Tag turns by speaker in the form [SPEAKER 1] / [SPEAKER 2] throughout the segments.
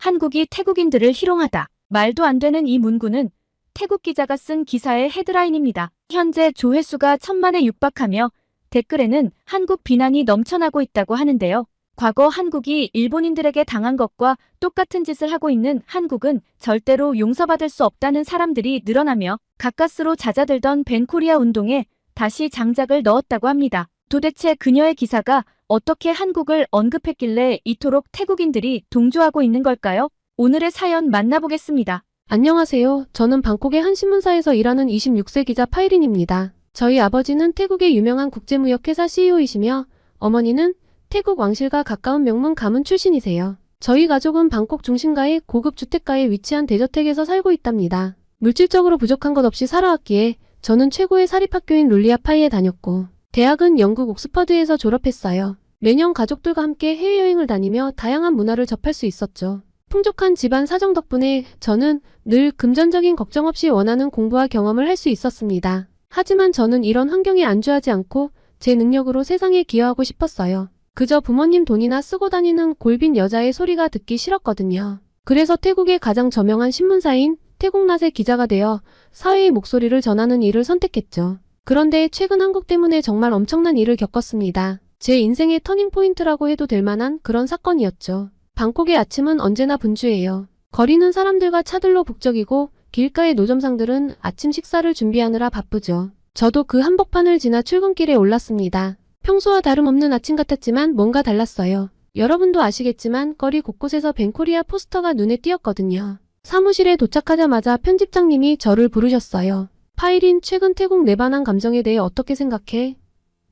[SPEAKER 1] 한국이 태국인들을 희롱하다. 말도 안 되는 이 문구는 태국 기자가 쓴 기사의 헤드라인입니다. 현재 조회수가 1000만에 육박하며 댓글에는 한국 비난이 넘쳐나고 있다고 하는데요. 과거 한국이 일본인들에게 당한 것과 똑같은 짓을 하고 있는 한국은 절대로 용서받을 수 없다는 사람들이 늘어나며 가까스로 잦아들던 벤코리아 운동에 다시 장작을 넣었다고 합니다. 도대체 그녀의 기사가 어떻게 한국을 언급했길래 이토록 태국인들이 동조하고 있는 걸까요? 오늘의 사연 만나보겠습니다.
[SPEAKER 2] 안녕하세요. 저는 방콕의 한 신문사에서 일하는 26세 기자 파이린입니다. 저희 아버지는 태국의 유명한 국제무역회사 CEO이시며 어머니는 태국 왕실과 가까운 명문 가문 출신이세요. 저희 가족은 방콕 중심가의 고급 주택가에 위치한 대저택에서 살고 있답니다. 물질적으로 부족한 것 없이 살아왔기에 저는 최고의 사립학교인 룰리아 파이에 다녔고 대학은 영국 옥스퍼드에서 졸업했어요. 매년 가족들과 함께 해외여행을 다니며 다양한 문화를 접할 수 있었죠. 풍족한 집안 사정 덕분에 저는 늘 금전적인 걱정 없이 원하는 공부와 경험을 할 수 있었습니다. 하지만 저는 이런 환경에 안주하지 않고 제 능력으로 세상에 기여하고 싶었어요. 그저 부모님 돈이나 쓰고 다니는 골빈 여자의 소리가 듣기 싫었거든요. 그래서 태국의 가장 저명한 신문사인 태국낫의 기자가 되어 사회의 목소리를 전하는 일을 선택했죠. 그런데 최근 한국 때문에 정말 엄청난 일을 겪었습니다. 제 인생의 터닝포인트라고 해도 될 만한 그런 사건이었죠. 방콕의 아침은 언제나 분주해요. 거리는 사람들과 차들로 북적이고 길가의 노점상들은 아침 식사를 준비하느라 바쁘죠. 저도 그 한복판을 지나 출근길에 올랐습니다. 평소와 다름없는 아침 같았지만 뭔가 달랐어요. 여러분도 아시겠지만 거리 곳곳에서 벤코리아 포스터가 눈에 띄었거든요. 사무실에 도착하자마자 편집장님이 저를 부르셨어요. 파이린, 최근 태국 내반한 감정에 대해 어떻게 생각해?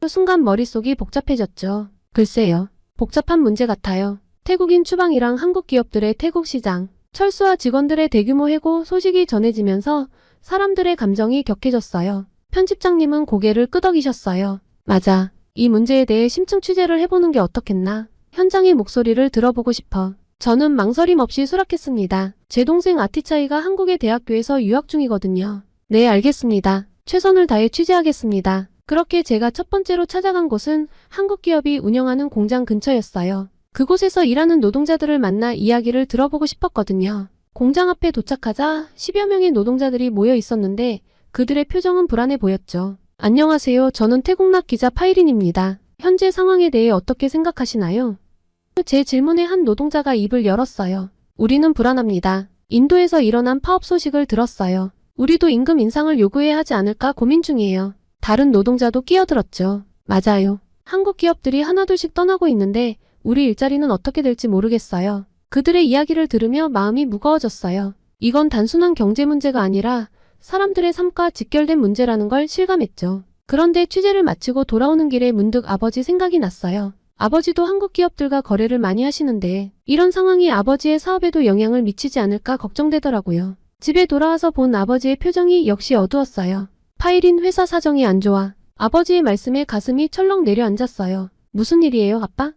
[SPEAKER 2] 순간 머릿속이 복잡해졌죠. 글쎄요. 복잡한 문제 같아요. 태국인 추방이랑 한국 기업들의 태국 시장, 철수와 직원들의 대규모 해고 소식이 전해지면서 사람들의 감정이 격해졌어요. 편집장님은 고개를 끄덕이셨어요. 맞아. 이 문제에 대해 심층 취재를 해보는 게 어떻겠나. 현장의 목소리를 들어보고 싶어. 저는 망설임 없이 수락했습니다. 제 동생 아티차이가 한국의 대학교에서 유학 중이거든요. 네, 알겠습니다. 최선을 다해 취재하겠습니다. 그렇게 제가 첫 번째로 찾아간 곳은 한국 기업이 운영하는 공장 근처였어요. 그곳에서 일하는 노동자들을 만나 이야기를 들어보고 싶었거든요. 공장 앞에 도착하자 10여 명의 노동자들이 모여 있었는데 그들의 표정은 불안해 보였죠. 안녕하세요. 저는 태국낫 기자 파이린입니다. 현재 상황에 대해 어떻게 생각하시나요? 제 질문에 한 노동자가 입을 열었어요. 우리는 불안합니다. 인도에서 일어난 파업 소식을 들었어요. 우리도 임금 인상을 요구해야 하지 않을까 고민 중이에요. 다른 노동자도 끼어들었죠. 맞아요. 한국 기업들이 하나둘씩 떠나고 있는데 우리 일자리는 어떻게 될지 모르겠어요. 그들의 이야기를 들으며 마음이 무거워졌어요. 이건 단순한 경제 문제가 아니라 사람들의 삶과 직결된 문제라는 걸 실감했죠. 그런데 취재를 마치고 돌아오는 길에 문득 아버지 생각이 났어요. 아버지도 한국 기업들과 거래를 많이 하시는데 이런 상황이 아버지의 사업에도 영향을 미치지 않을까 걱정되더라고요. 집에 돌아와서 본 아버지의 표정이 역시 어두웠어요. 파이린, 회사 사정이 안 좋아. 아버지의 말씀에 가슴이 철렁 내려앉았어요. 무슨 일이에요, 아빠?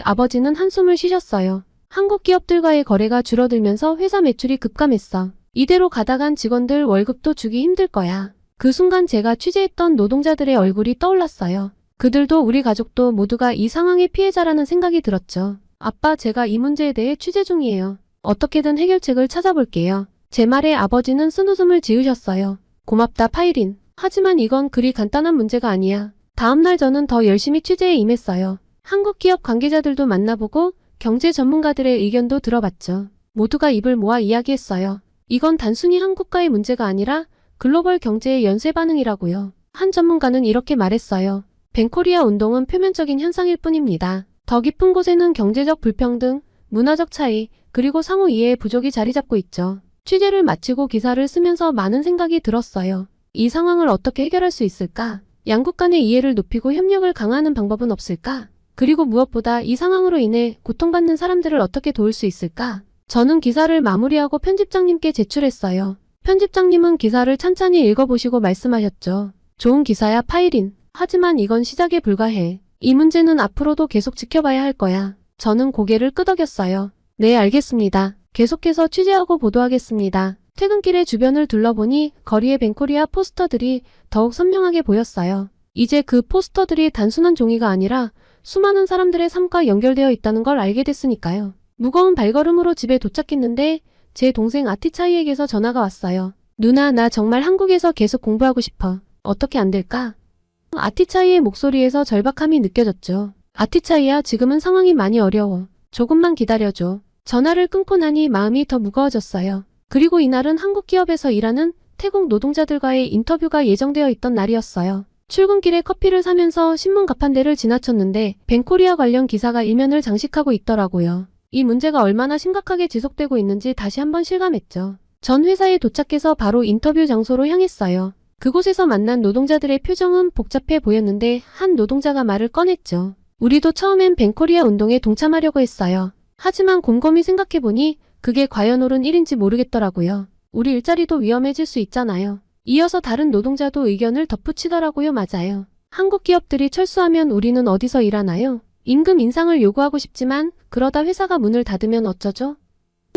[SPEAKER 2] 아버지는 한숨을 쉬셨어요. 한국 기업들과의 거래가 줄어들면서 회사 매출이 급감했어. 이대로 가다간 직원들 월급도 주기 힘들 거야. 그 순간 제가 취재했던 노동자들의 얼굴이 떠올랐어요. 그들도 우리 가족도 모두가 이 상황의 피해자라는 생각이 들었죠. 아빠, 제가 이 문제에 대해 취재 중이에요. 어떻게든 해결책을 찾아볼게요. 제 말에 아버지는 쓴웃음을 지으셨어요. 고맙다, 파이린. 하지만 이건 그리 간단한 문제가 아니야. 다음날 저는 더 열심히 취재에 임했어요. 한국 기업 관계자들도 만나보고 경제 전문가들의 의견도 들어봤죠. 모두가 입을 모아 이야기했어요. 이건 단순히 한국과의 문제가 아니라 글로벌 경제의 연쇄 반응이라고요. 한 전문가는 이렇게 말했어요. 벤코리아 운동은 표면적인 현상일 뿐입니다. 더 깊은 곳에는 경제적 불평등, 문화적 차이, 그리고 상호 이해의 부족이 자리 잡고 있죠. 취재를 마치고 기사를 쓰면서 많은 생각이 들었어요. 이 상황을 어떻게 해결할 수 있을까? 양국 간의 이해를 높이고 협력을 강화하는 방법은 없을까? 그리고 무엇보다 이 상황으로 인해 고통받는 사람들을 어떻게 도울 수 있을까? 저는 기사를 마무리하고 편집장님께 제출했어요. 편집장님은 기사를 찬찬히 읽어보시고 말씀하셨죠. 좋은 기사야, 파이린. 하지만 이건 시작에 불과해. 이 문제는 앞으로도 계속 지켜봐야 할 거야. 저는 고개를 끄덕였어요. 네, 알겠습니다. 계속해서 취재하고 보도하겠습니다. 퇴근길에 주변을 둘러보니 거리의 벤코리아 포스터들이 더욱 선명하게 보였어요. 이제 그 포스터들이 단순한 종이가 아니라 수많은 사람들의 삶과 연결되어 있다는 걸 알게 됐으니까요. 무거운 발걸음으로 집에 도착했는데 제 동생 아티차이에게서 전화가 왔어요. 누나, 나 정말 한국에서 계속 공부하고 싶어. 어떻게 안 될까? 아티차이의 목소리에서 절박함이 느껴졌죠. 아티차이야, 지금은 상황이 많이 어려워. 조금만 기다려줘. 전화를 끊고 나니 마음이 더 무거워졌어요. 그리고 이날은 한국 기업에서 일하는 태국 노동자들과의 인터뷰가 예정되어 있던 날이었어요. 출근길에 커피를 사면서 신문 가판대를 지나쳤는데 벤코리아 관련 기사가 일면을 장식하고 있더라고요. 이 문제가 얼마나 심각하게 지속되고 있는지 다시 한번 실감했죠. 전 회사에 도착해서 바로 인터뷰 장소로 향했어요. 그곳에서 만난 노동자들의 표정은 복잡해 보였는데 한 노동자가 말을 꺼냈죠. 우리도 처음엔 벤코리아 운동에 동참하려고 했어요. 하지만 곰곰이 생각해보니 그게 과연 옳은 일인지 모르겠더라고요. 우리 일자리도 위험해질 수 있잖아요. 이어서 다른 노동자도 의견을 덧붙이더라고요. 맞아요. 한국 기업들이 철수하면 우리는 어디서 일하나요? 임금 인상을 요구하고 싶지만 그러다 회사가 문을 닫으면 어쩌죠?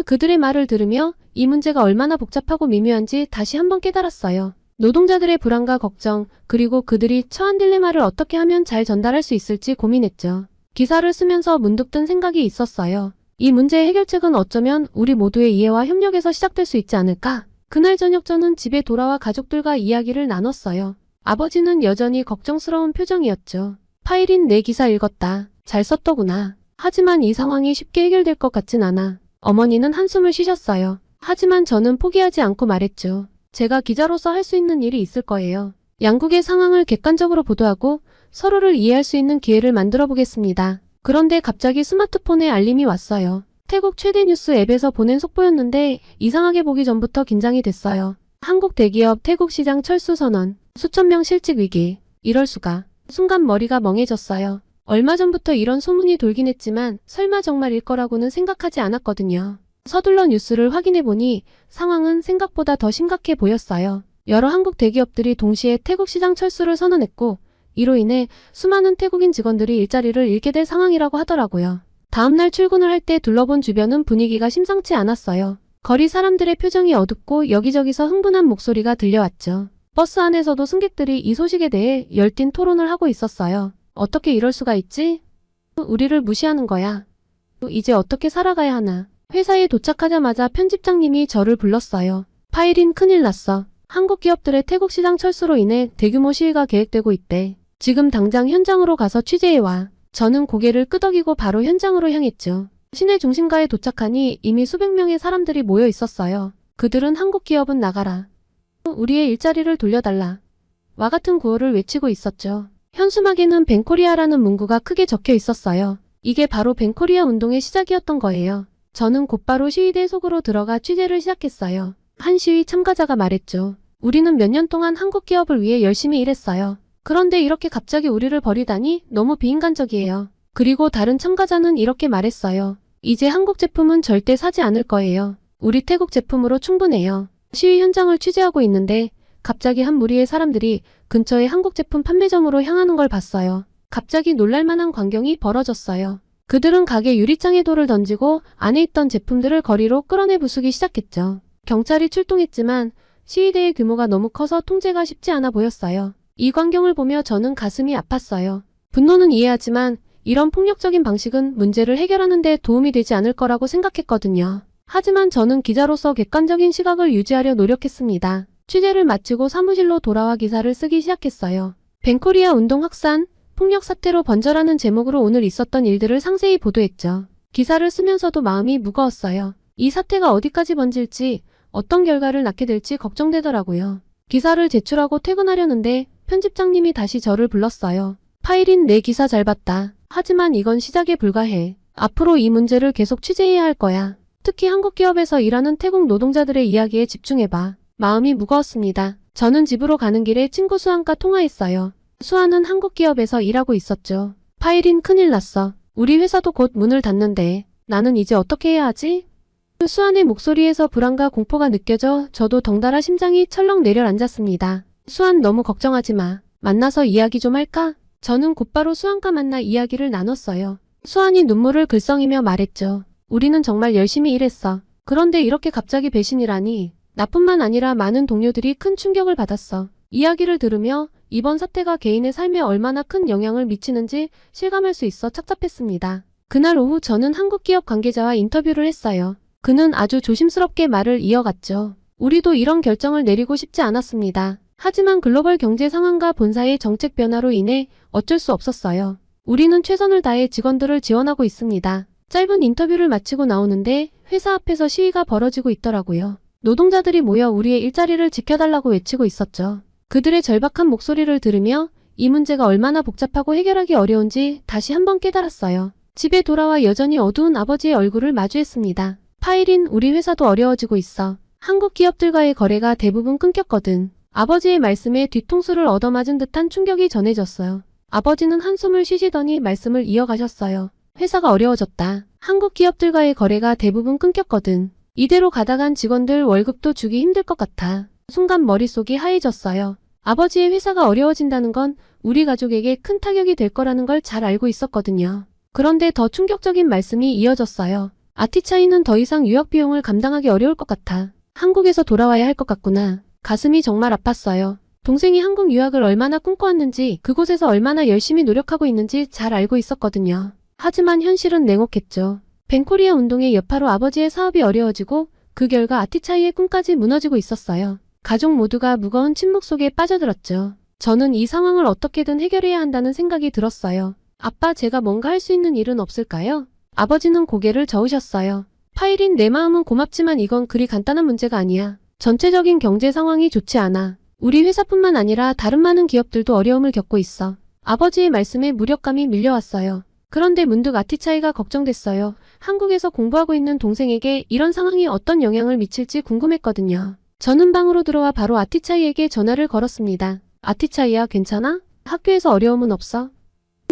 [SPEAKER 2] 그들의 말을 들으며 이 문제가 얼마나 복잡하고 미묘한지 다시 한번 깨달았어요. 노동자들의 불안과 걱정, 그리고 그들이 처한 딜레마를 어떻게 하면 잘 전달할 수 있을지 고민했죠. 기사를 쓰면서 문득 든 생각이 있었어요. 이 문제의 해결책은 어쩌면 우리 모두의 이해와 협력에서 시작될 수 있지 않을까? 그날 저녁 저는 집에 돌아와 가족들과 이야기를 나눴어요. 아버지는 여전히 걱정스러운 표정이었죠. 파일인 내 기사 읽었다. 잘 썼더구나. 하지만 이 상황이 쉽게 해결될 것 같진 않아. 어머니는 한숨을 쉬셨어요. 하지만 저는 포기하지 않고 말했죠. 제가 기자로서 할 수 있는 일이 있을 거예요. 양국의 상황을 객관적으로 보도하고 서로를 이해할 수 있는 기회를 만들어 보겠습니다. 그런데 갑자기 스마트폰에 알림이 왔어요. 태국 최대 뉴스 앱에서 보낸 속보였는데 이상하게 보기 전부터 긴장이 됐어요. 한국 대기업 태국 시장 철수 선언, 수천 명 실직 위기. 이럴 수가. 순간 머리가 멍해졌어요. 얼마 전부터 이런 소문이 돌긴 했지만 설마 정말일 거라고는 생각하지 않았거든요. 서둘러 뉴스를 확인해보니 상황은 생각보다 더 심각해 보였어요. 여러 한국 대기업들이 동시에 태국 시장 철수를 선언했고 이로 인해 수많은 태국인 직원들이 일자리를 잃게 될 상황이라고 하더라고요. 다음날 출근을 할 때 둘러본 주변은 분위기가 심상치 않았어요. 거리 사람들의 표정이 어둡고 여기저기서 흥분한 목소리가 들려왔죠. 버스 안에서도 승객들이 이 소식에 대해 열띤 토론을 하고 있었어요. 어떻게 이럴 수가 있지? 우리를 무시하는 거야. 이제 어떻게 살아가야 하나? 회사에 도착하자마자 편집장님이 저를 불렀어요. 파일인 큰일 났어. 한국 기업들의 태국 시장 철수로 인해 대규모 시위가 계획되고 있대. 지금 당장 현장으로 가서 취재해와. 저는 고개를 끄덕이고 바로 현장으로 향했죠. 시내 중심가에 도착하니 이미 수백 명의 사람들이 모여 있었어요. 그들은 한국 기업은 나가라. 우리의 일자리를 돌려달라. 와 같은 구호를 외치고 있었죠. 현수막에는 벤코리아라는 문구가 크게 적혀 있었어요. 이게 바로 벤코리아 운동의 시작이었던 거예요. 저는 곧바로 시위대 속으로 들어가 취재를 시작했어요. 한 시위 참가자가 말했죠. 우리는 몇 년 동안 한국 기업을 위해 열심히 일했어요. 그런데 이렇게 갑자기 우리를 버리다니 너무 비인간적이에요. 그리고 다른 참가자는 이렇게 말했어요. 이제 한국 제품은 절대 사지 않을 거예요. 우리 태국 제품으로 충분해요. 시위 현장을 취재하고 있는데 갑자기 한 무리의 사람들이 근처의 한국 제품 판매점으로 향하는 걸 봤어요. 갑자기 놀랄만한 광경이 벌어졌어요. 그들은 가게 유리창에 돌을 던지고 안에 있던 제품들을 거리로 끌어내 부수기 시작했죠. 경찰이 출동했지만 시위대의 규모가 너무 커서 통제가 쉽지 않아 보였어요. 이 광경을 보며 저는 가슴이 아팠어요. 분노는 이해하지만 이런 폭력적인 방식은 문제를 해결하는 데 도움이 되지 않을 거라고 생각했거든요. 하지만 저는 기자로서 객관적인 시각을 유지하려 노력했습니다. 취재를 마치고 사무실로 돌아와 기사를 쓰기 시작했어요. 벤코리아 운동 확산, 폭력 사태로 번져라는 제목으로 오늘 있었던 일들을 상세히 보도했죠. 기사를 쓰면서도 마음이 무거웠어요. 이 사태가 어디까지 번질지, 어떤 결과를 낳게 될지 걱정되더라고요. 기사를 제출하고 퇴근하려는데 편집장님이 다시 저를 불렀어요. 파일인 내 기사 잘 봤다. 하지만 이건 시작에 불과해. 앞으로 이 문제를 계속 취재해야 할 거야. 특히 한국 기업에서 일하는 태국 노동자들의 이야기에 집중해봐. 마음이 무거웠습니다. 저는 집으로 가는 길에 친구 수환과 통화했어요. 수환은 한국 기업에서 일하고 있었죠. 파일인 큰일 났어. 우리 회사도 곧 문을 닫는데 나는 이제 어떻게 해야 하지? 수환의 목소리에서 불안과 공포가 느껴져 저도 덩달아 심장이 철렁 내려앉았습니다. 수환 너무 걱정하지 마. 만나서 이야기 좀 할까? 저는 곧바로 수환과 만나 이야기를 나눴어요. 수환이 눈물을 글썽이며 말했죠. 우리는 정말 열심히 일했어. 그런데 이렇게 갑자기 배신이라니. 나뿐만 아니라 많은 동료들이 큰 충격을 받았어. 이야기를 들으며 이번 사태가 개인의 삶에 얼마나 큰 영향을 미치는지 실감할 수 있어 착잡했습니다. 그날 오후 저는 한국 기업 관계자와 인터뷰를 했어요. 그는 아주 조심스럽게 말을 이어갔죠. 우리도 이런 결정을 내리고 싶지 않았습니다. 하지만 글로벌 경제 상황과 본사의 정책 변화로 인해 어쩔 수 없었어요. 우리는 최선을 다해 직원들을 지원하고 있습니다. 짧은 인터뷰를 마치고 나오는데 회사 앞에서 시위가 벌어지고 있더라고요. 노동자들이 모여 우리의 일자리를 지켜달라고 외치고 있었죠. 그들의 절박한 목소리를 들으며 이 문제가 얼마나 복잡하고 해결하기 어려운지 다시 한번 깨달았어요. 집에 돌아와 여전히 어두운 아버지의 얼굴을 마주했습니다. 파일인 우리 회사도 어려워지고 있어. 한국 기업들과의 거래가 대부분 끊겼거든. 아버지의 말씀에 뒤통수를 얻어맞은 듯한 충격이 전해졌어요. 아버지는 한숨을 쉬시더니 말씀을 이어가셨어요. 회사가 어려워졌다. 한국 기업들과의 거래가 대부분 끊겼거든. 이대로 가다간 직원들 월급도 주기 힘들 것 같아. 순간 머릿속이 하얘졌어요. 아버지의 회사가 어려워진다는 건 우리 가족에게 큰 타격이 될 거라는 걸 잘 알고 있었거든요. 그런데 더 충격적인 말씀이 이어졌어요. 아티차이는 더 이상 유학 비용을 감당하기 어려울 것 같아. 한국에서 돌아와야 할 것 같구나. 가슴이 정말 아팠어요. 동생이 한국 유학을 얼마나 꿈꿔왔는지, 그곳에서 얼마나 열심히 노력하고 있는지 잘 알고 있었거든요. 하지만 현실은 냉혹했죠. 벤코리아 운동의 여파로 아버지의 사업이 어려워지고 그 결과 아티차이의 꿈까지 무너지고 있었어요. 가족 모두가 무거운 침묵 속에 빠져들었죠. 저는 이 상황을 어떻게든 해결해야 한다는 생각이 들었어요. 아빠, 제가 뭔가 할 수 있는 일은 없을까요? 아버지는 고개를 저으셨어요. 파일인, 내 마음은 고맙지만 이건 그리 간단한 문제가 아니야. 전체적인 경제 상황이 좋지 않아. 우리 회사뿐만 아니라 다른 많은 기업들도 어려움을 겪고 있어. 아버지의 말씀에 무력감이 밀려왔어요. 그런데 문득 아티차이가 걱정됐어요. 한국에서 공부하고 있는 동생에게 이런 상황이 어떤 영향을 미칠지 궁금했거든요. 저는 방으로 들어와 바로 아티차이에게 전화를 걸었습니다. 아티차이야, 괜찮아? 학교에서 어려움은 없어?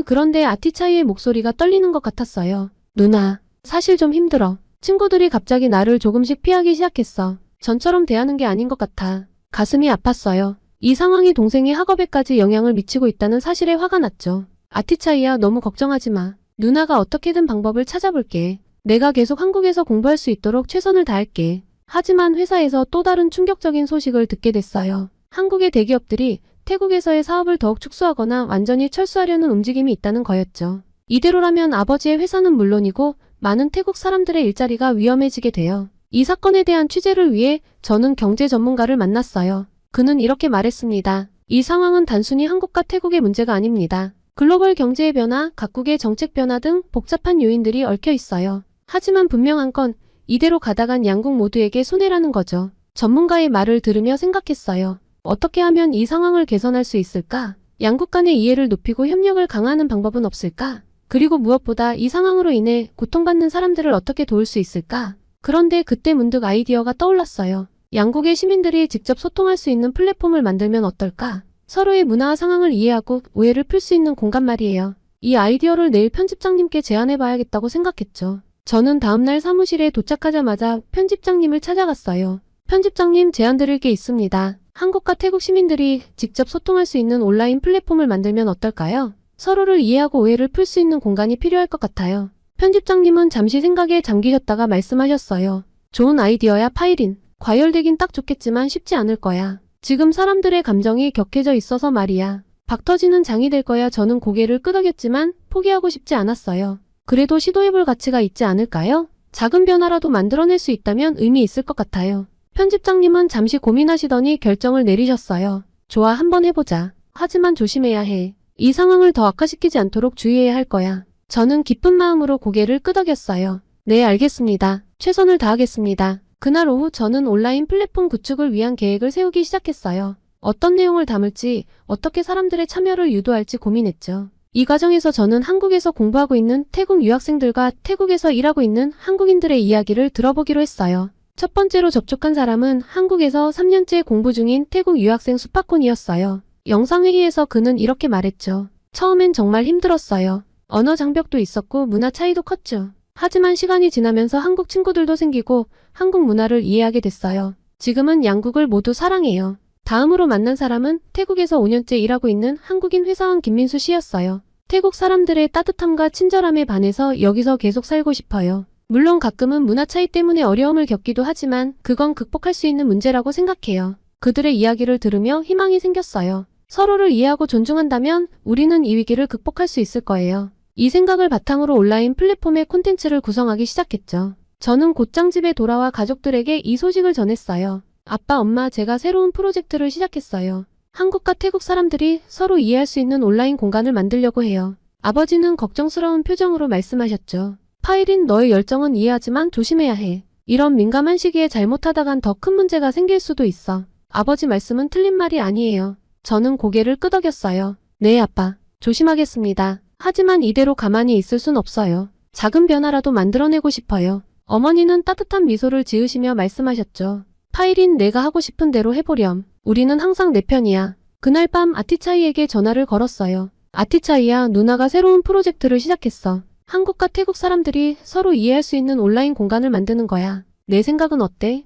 [SPEAKER 2] 그런데 아티차이의 목소리가 떨리는 것 같았어요. 누나, 사실 좀 힘들어. 친구들이 갑자기 나를 조금씩 피하기 시작했어. 전처럼 대하는 게 아닌 것 같아. 가슴이 아팠어요. 이 상황이 동생의 학업에까지 영향을 미치고 있다는 사실에 화가 났죠. 아티차이야, 너무 걱정하지 마. 누나가 어떻게든 방법을 찾아볼게. 내가 계속 한국에서 공부할 수 있도록 최선을 다할게. 하지만 회사에서 또 다른 충격적인 소식을 듣게 됐어요. 한국의 대기업들이 태국에서의 사업을 더욱 축소하거나 완전히 철수하려는 움직임이 있다는 거였죠. 이대로라면 아버지의 회사는 물론이고 많은 태국 사람들의 일자리가 위험해지게 돼요. 이 사건에 대한 취재를 위해 저는 경제 전문가를 만났어요. 그는 이렇게 말했습니다. 이 상황은 단순히 한국과 태국의 문제가 아닙니다. 글로벌 경제의 변화, 각국의 정책 변화 등 복잡한 요인들이 얽혀 있어요. 하지만 분명한 건 이대로 가다간 양국 모두에게 손해라는 거죠. 전문가의 말을 들으며 생각했어요. 어떻게 하면 이 상황을 개선할 수 있을까? 양국 간의 이해를 높이고 협력을 강화하는 방법은 없을까? 그리고 무엇보다 이 상황으로 인해 고통받는 사람들을 어떻게 도울 수 있을까? 그런데 그때 문득 아이디어가 떠올랐어요. 양국의 시민들이 직접 소통할 수 있는 플랫폼을 만들면 어떨까? 서로의 문화와 상황을 이해하고 오해를 풀 수 있는 공간 말이에요. 이 아이디어를 내일 편집장님께 제안해봐야겠다고 생각했죠. 저는 다음날 사무실에 도착하자마자 편집장님을 찾아갔어요. 편집장님, 제안 드릴 게 있습니다. 한국과 태국 시민들이 직접 소통할 수 있는 온라인 플랫폼을 만들면 어떨까요? 서로를 이해하고 오해를 풀 수 있는 공간이 필요할 것 같아요. 편집장님은 잠시 생각에 잠기셨다가 말씀하셨어요. 좋은 아이디어야, 파일인. 과열되긴 딱 좋겠지만 쉽지 않을 거야. 지금 사람들의 감정이 격해져 있어서 말이야. 박 터지는 장이 될 거야. 저는 고개를 끄덕였지만 포기하고 싶지 않았어요. 그래도 시도해볼 가치가 있지 않을까요? 작은 변화라도 만들어낼 수 있다면 의미 있을 것 같아요. 편집장님은 잠시 고민하시더니 결정을 내리셨어요. 좋아, 한번 해보자. 하지만 조심해야 해. 이 상황을 더 악화시키지 않도록 주의해야 할 거야. 저는 기쁜 마음으로 고개를 끄덕였어요. 네, 알겠습니다. 최선을 다하겠습니다. 그날 오후 저는 온라인 플랫폼 구축을 위한 계획을 세우기 시작했어요. 어떤 내용을 담을지, 어떻게 사람들의 참여를 유도할지 고민했죠. 이 과정에서 저는 한국에서 공부하고 있는 태국 유학생들과 태국에서 일하고 있는 한국인들의 이야기를 들어보기로 했어요. 첫 번째로 접촉한 사람은 한국에서 3년째 공부 중인 태국 유학생 수파콘이었어요. 영상회의에서 그는 이렇게 말했죠. 처음엔 정말 힘들었어요. 언어 장벽도 있었고 문화 차이도 컸죠. 하지만 시간이 지나면서 한국 친구들도 생기고 한국 문화를 이해하게 됐어요. 지금은 양국을 모두 사랑해요. 다음으로 만난 사람은 태국에서 5년째 일하고 있는 한국인 회사원 김민수 씨였어요. 태국 사람들의 따뜻함과 친절함에 반해서 여기서 계속 살고 싶어요. 물론 가끔은 문화 차이 때문에 어려움을 겪기도 하지만 그건 극복할 수 있는 문제라고 생각해요. 그들의 이야기를 들으며 희망이 생겼어요. 서로를 이해하고 존중한다면 우리는 이 위기를 극복할 수 있을 거예요. 이 생각을 바탕으로 온라인 플랫폼의 콘텐츠를 구성하기 시작했죠. 저는 곧장 집에 돌아와 가족들에게 이 소식을 전했어요. 아빠, 엄마, 제가 새로운 프로젝트를 시작했어요. 한국과 태국 사람들이 서로 이해할 수 있는 온라인 공간을 만들려고 해요. 아버지는 걱정스러운 표정으로 말씀하셨죠. 파일인, 너의 열정은 이해하지만 조심해야 해. 이런 민감한 시기에 잘못하다간 더 큰 문제가 생길 수도 있어. 아버지 말씀은 틀린 말이 아니에요. 저는 고개를 끄덕였어요. 네, 아빠. 조심하겠습니다. 하지만 이대로 가만히 있을 순 없어요. 작은 변화라도 만들어내고 싶어요. 어머니는 따뜻한 미소를 지으시며 말씀하셨죠. 파일인, 내가 하고 싶은 대로 해보렴. 우리는 항상 내 편이야. 그날 밤 아티차이에게 전화를 걸었어요. 아티차이야, 누나가 새로운 프로젝트를 시작했어. 한국과 태국 사람들이 서로 이해할 수 있는 온라인 공간을 만드는 거야. 내 생각은 어때?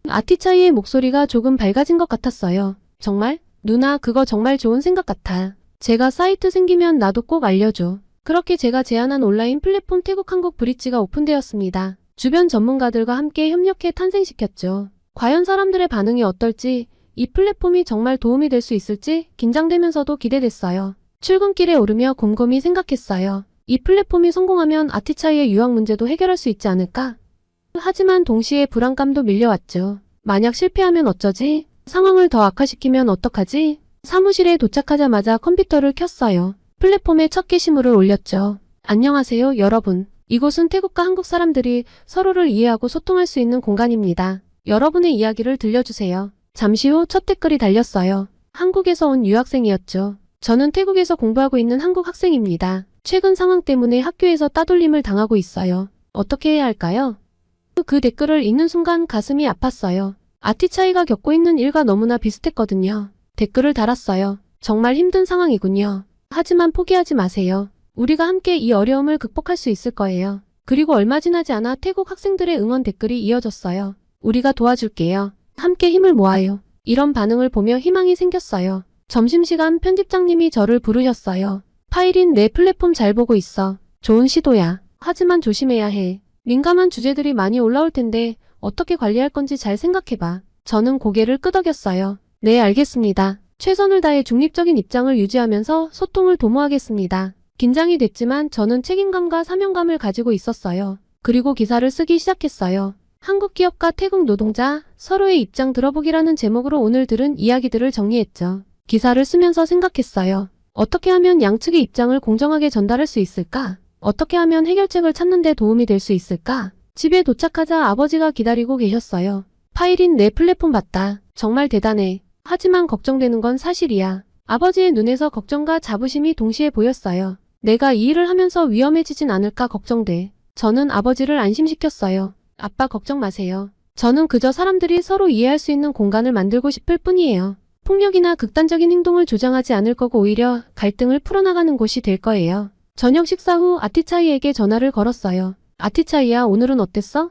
[SPEAKER 2] 아티차이의 목소리가 조금 밝아진 것 같았어요. 정말? 누나, 그거 정말 좋은 생각 같아. 제가 사이트 생기면 나도 꼭 알려줘. 그렇게 제가 제안한 온라인 플랫폼 태국 한국 브릿지가 오픈되었습니다. 주변 전문가들과 함께 협력해 탄생시켰죠. 과연 사람들의 반응이 어떨지, 이 플랫폼이 정말 도움이 될 수 있을지 긴장되면서도 기대됐어요. 출근길에 오르며 곰곰이 생각했어요. 이 플랫폼이 성공하면 아티차이의 유학 문제도 해결할 수 있지 않을까? 하지만 동시에 불안감도 밀려왔죠. 만약 실패하면 어쩌지? 상황을 더 악화시키면 어떡하지? 사무실에 도착하자마자 컴퓨터를 켰어요. 플랫폼에 첫 게시물을 올렸죠. 안녕하세요, 여러분. 이곳은 태국과 한국 사람들이 서로를 이해하고 소통할 수 있는 공간입니다. 여러분의 이야기를 들려주세요. 잠시 후 첫 댓글이 달렸어요. 한국에서 온 유학생이었죠. 저는 태국에서 공부하고 있는 한국 학생입니다. 최근 상황 때문에 학교에서 따돌림을 당하고 있어요. 어떻게 해야 할까요? 그 댓글을 읽는 순간 가슴이 아팠어요. 아티차이가 겪고 있는 일과 너무나 비슷했거든요. 댓글을 달았어요. 정말 힘든 상황이군요. 하지만 포기하지 마세요. 우리가 함께 이 어려움을 극복할 수 있을 거예요. 그리고 얼마 지나지 않아 태국 학생들의 응원 댓글이 이어졌어요. 우리가 도와줄게요. 함께 힘을 모아요. 이런 반응을 보며 희망이 생겼어요. 점심시간 편집장님이 저를 부르셨어요. 파일인, 내 플랫폼 잘 보고 있어. 좋은 시도야. 하지만 조심해야 해. 민감한 주제들이 많이 올라올 텐데 어떻게 관리할 건지 잘 생각해봐. 저는 고개를 끄덕였어요. 네, 알겠습니다. 최선을 다해 중립적인 입장을 유지하면서 소통을 도모하겠습니다. 긴장이 됐지만 저는 책임감과 사명감을 가지고 있었어요. 그리고 기사를 쓰기 시작했어요. 한국 기업과 태국 노동자, 서로의 입장 들어보기라는 제목으로 오늘 들은 이야기들을 정리했죠. 기사를 쓰면서 생각했어요. 어떻게 하면 양측의 입장을 공정하게 전달할 수 있을까? 어떻게 하면 해결책을 찾는 데 도움이 될 수 있을까? 집에 도착하자 아버지가 기다리고 계셨어요. 파일인, 내 플랫폼 봤다. 정말 대단해. 하지만 걱정되는 건 사실이야. 아버지의 눈에서 걱정과 자부심이 동시에 보였어요. 내가 이 일을 하면서 위험해지진 않을까 걱정돼. 저는 아버지를 안심시켰어요. 아빠, 걱정 마세요. 저는 그저 사람들이 서로 이해할 수 있는 공간을 만들고 싶을 뿐이에요. 폭력이나 극단적인 행동을 조장하지 않을 거고 오히려 갈등을 풀어나가는 곳이 될 거예요. 저녁 식사 후 아티차이에게 전화를 걸었어요. 아티차이야, 오늘은 어땠어?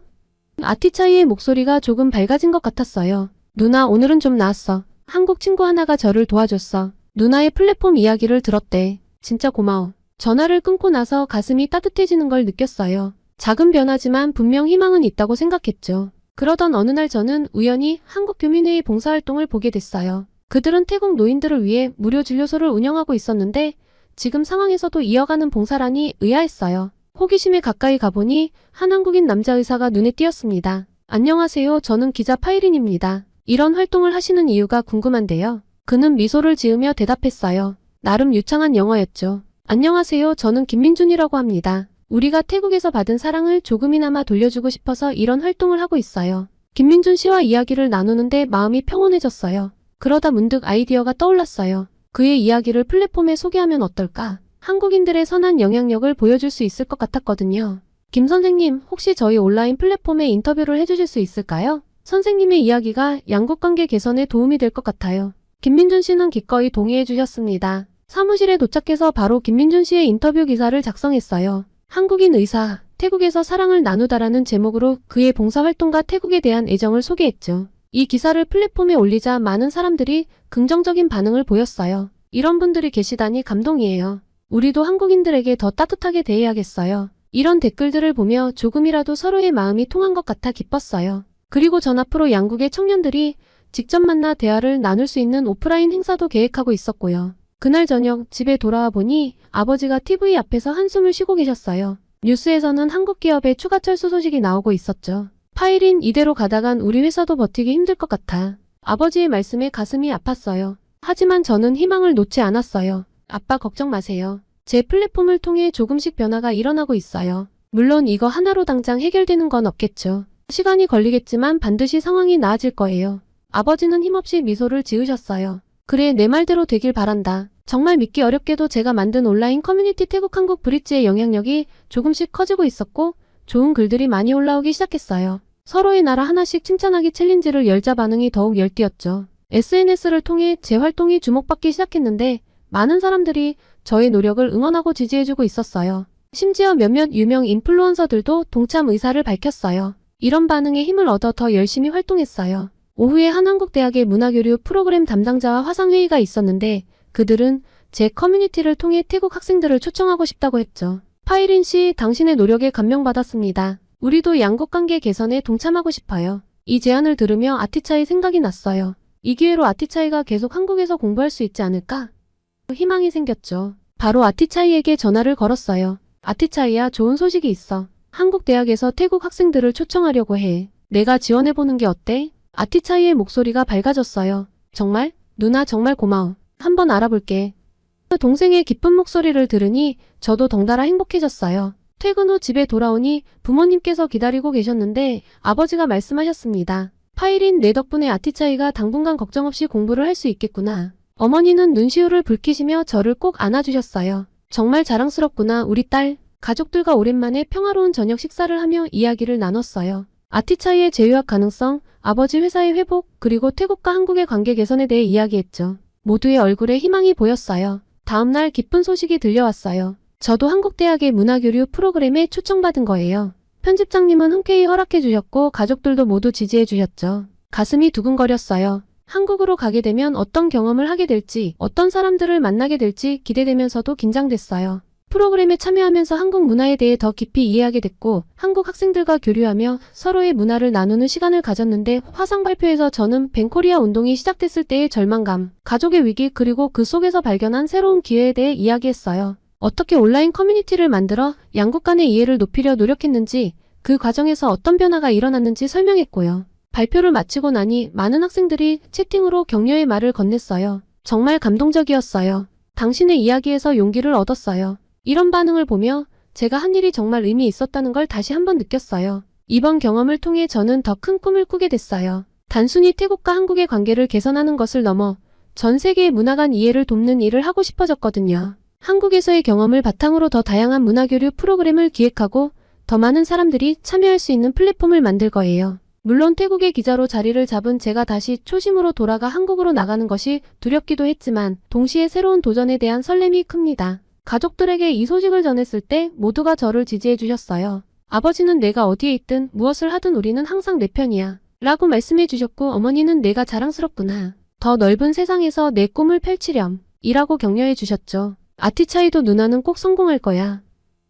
[SPEAKER 2] 아티차이의 목소리가 조금 밝아진 것 같았어요. 누나, 오늘은 좀 나았어. 한국 친구 하나가 저를 도와줬어. 누나의 플랫폼 이야기를 들었대. 진짜 고마워. 전화를 끊고 나서 가슴이 따뜻해지는 걸 느꼈어요. 작은 변화지만 분명 희망은 있다고 생각했죠. 그러던 어느 날 저는 우연히 한국교민회의 봉사활동을 보게 됐어요. 그들은 태국 노인들을 위해 무료 진료소를 운영하고 있었는데 지금 상황에서도 이어가는 봉사라니 의아했어요. 호기심에 가까이 가보니 한 한국인 남자 의사가 눈에 띄었습니다. 안녕하세요. 저는 기자 파이린입니다. 이런 활동을 하시는 이유가 궁금한데요. 그는 미소를 지으며 대답했어요. 나름 유창한 영어였죠. 안녕하세요. 저는 김민준이라고 합니다. 우리가 태국에서 받은 사랑을 조금이나마 돌려주고 싶어서 이런 활동을 하고 있어요. 김민준 씨와 이야기를 나누는데 마음이 평온해졌어요. 그러다 문득 아이디어가 떠올랐어요. 그의 이야기를 플랫폼에 소개하면 어떨까? 한국인들의 선한 영향력을 보여줄 수 있을 것 같았거든요. 김 선생님, 혹시 저희 온라인 플랫폼에 인터뷰를 해주실 수 있을까요? 선생님의 이야기가 양국관계 개선에 도움이 될 것 같아요. 김민준 씨는 기꺼이 동의해 주셨습니다. 사무실에 도착해서 바로 김민준 씨의 인터뷰 기사를 작성했어요. 한국인 의사, 태국에서 사랑을 나누다라는 제목으로 그의 봉사활동과 태국에 대한 애정을 소개했죠. 이 기사를 플랫폼에 올리자 많은 사람들이 긍정적인 반응을 보였어요. 이런 분들이 계시다니 감동이에요. 우리도 한국인들에게 더 따뜻하게 대해야겠어요. 이런 댓글들을 보며 조금이라도 서로의 마음이 통한 것 같아 기뻤어요. 그리고 전 앞으로 양국의 청년들이 직접 만나 대화를 나눌 수 있는 오프라인 행사도 계획하고 있었고요. 그날 저녁 집에 돌아와 보니 아버지가 TV 앞에서 한숨을 쉬고 계셨어요. 뉴스에서는 한국 기업의 추가 철수 소식이 나오고 있었죠. 파일인 이대로 가다간 우리 회사도 버티기 힘들 것 같아. 아버지의 말씀에 가슴이 아팠어요. 하지만 저는 희망을 놓지 않았어요. 아빠 걱정 마세요. 제 플랫폼을 통해 조금씩 변화가 일어나고 있어요. 물론 이거 하나로 당장 해결되는 건 없겠죠. 시간이 걸리겠지만 반드시 상황이 나아질 거예요. 아버지는 힘없이 미소를 지으셨어요. 그래, 내 말대로 되길 바란다. 정말 믿기 어렵게도 제가 만든 온라인 커뮤니티 태국 한국 브릿지의 영향력이 조금씩 커지고 있었고 좋은 글들이 많이 올라오기 시작했어요. 서로의 나라 하나씩 칭찬하기 챌린지를 열자 반응이 더욱 열띠었죠. SNS를 통해 제 활동이 주목받기 시작했는데 많은 사람들이 저의 노력을 응원하고 지지해주고 있었어요. 심지어 몇몇 유명 인플루언서들도 동참 의사를 밝혔어요. 이런 반응에 힘을 얻어 더 열심히 활동했어요. 오후에 한 한국대학의 문화교류 프로그램 담당자와 화상회의가 있었는데 그들은 제 커뮤니티를 통해 태국 학생들을 초청하고 싶다고 했죠. 파이린 씨, 당신의 노력에 감명받았습니다. 우리도 양국 관계 개선에 동참하고 싶어요. 이 제안을 들으며 아티차이 생각이 났어요. 이 기회로 아티차이가 계속 한국에서 공부할 수 있지 않을까? 희망이 생겼죠. 바로 아티차이에게 전화를 걸었어요. 아티차이야, 좋은 소식이 있어. 한국 대학에서 태국 학생들을 초청하려고 해. 내가 지원해보는 게 어때? 아티차이의 목소리가 밝아졌어요. 정말? 누나 정말 고마워. 한번 알아볼게. 동생의 기쁜 목소리를 들으니 저도 덩달아 행복해졌어요. 퇴근 후 집에 돌아오니 부모님께서 기다리고 계셨는데 아버지가 말씀하셨습니다. 파이린, 내 덕분에 아티차이가 당분간 걱정 없이 공부를 할 수 있겠구나. 어머니는 눈시울을 붉히시며 저를 꼭 안아주셨어요. 정말 자랑스럽구나, 우리 딸. 가족들과 오랜만에 평화로운 저녁 식사를 하며 이야기를 나눴어요. 아티차이의 재유학 가능성, 아버지 회사의 회복, 그리고 태국과 한국의 관계 개선에 대해 이야기했죠. 모두의 얼굴에 희망이 보였어요. 다음날 기쁜 소식이 들려왔어요. 저도 한국대학의 문화교류 프로그램에 초청받은 거예요. 편집장님은 흔쾌히 허락해 주셨고 가족들도 모두 지지해 주셨죠. 가슴이 두근거렸어요. 한국으로 가게 되면 어떤 경험을 하게 될지, 어떤 사람들을 만나게 될지 기대되면서도 긴장됐어요. 프로그램에 참여하면서 한국 문화에 대해 더 깊이 이해하게 됐고 한국 학생들과 교류하며 서로의 문화를 나누는 시간을 가졌는데 화상 발표에서 저는 벤코리아 운동이 시작됐을 때의 절망감, 가족의 위기 그리고 그 속에서 발견한 새로운 기회에 대해 이야기했어요. 어떻게 온라인 커뮤니티를 만들어 양국 간의 이해를 높이려 노력했는지, 그 과정에서 어떤 변화가 일어났는지 설명했고요. 발표를 마치고 나니 많은 학생들이 채팅으로 격려의 말을 건넸어요. 정말 감동적이었어요. 당신의 이야기에서 용기를 얻었어요. 이런 반응을 보며 제가 한 일이 정말 의미 있었다는 걸 다시 한번 느꼈어요. 이번 경험을 통해 저는 더 큰 꿈을 꾸게 됐어요. 단순히 태국과 한국의 관계를 개선하는 것을 넘어 전 세계의 문화 간 이해를 돕는 일을 하고 싶어졌거든요. 한국에서의 경험을 바탕으로 더 다양한 문화교류 프로그램을 기획하고 더 많은 사람들이 참여할 수 있는 플랫폼을 만들 거예요. 물론 태국의 기자로 자리를 잡은 제가 다시 초심으로 돌아가 한국으로 나가는 것이 두렵기도 했지만 동시에 새로운 도전에 대한 설렘이 큽니다. 가족들에게 이 소식을 전했을 때 모두가 저를 지지해 주셨어요. 아버지는 내가 어디에 있든 무엇을 하든 우리는 항상 내 편이야 라고 말씀해 주셨고 어머니는 내가 자랑스럽구나. 더 넓은 세상에서 내 꿈을 펼치렴 이라고 격려해 주셨죠. 아티차이도 누나는 꼭 성공할 거야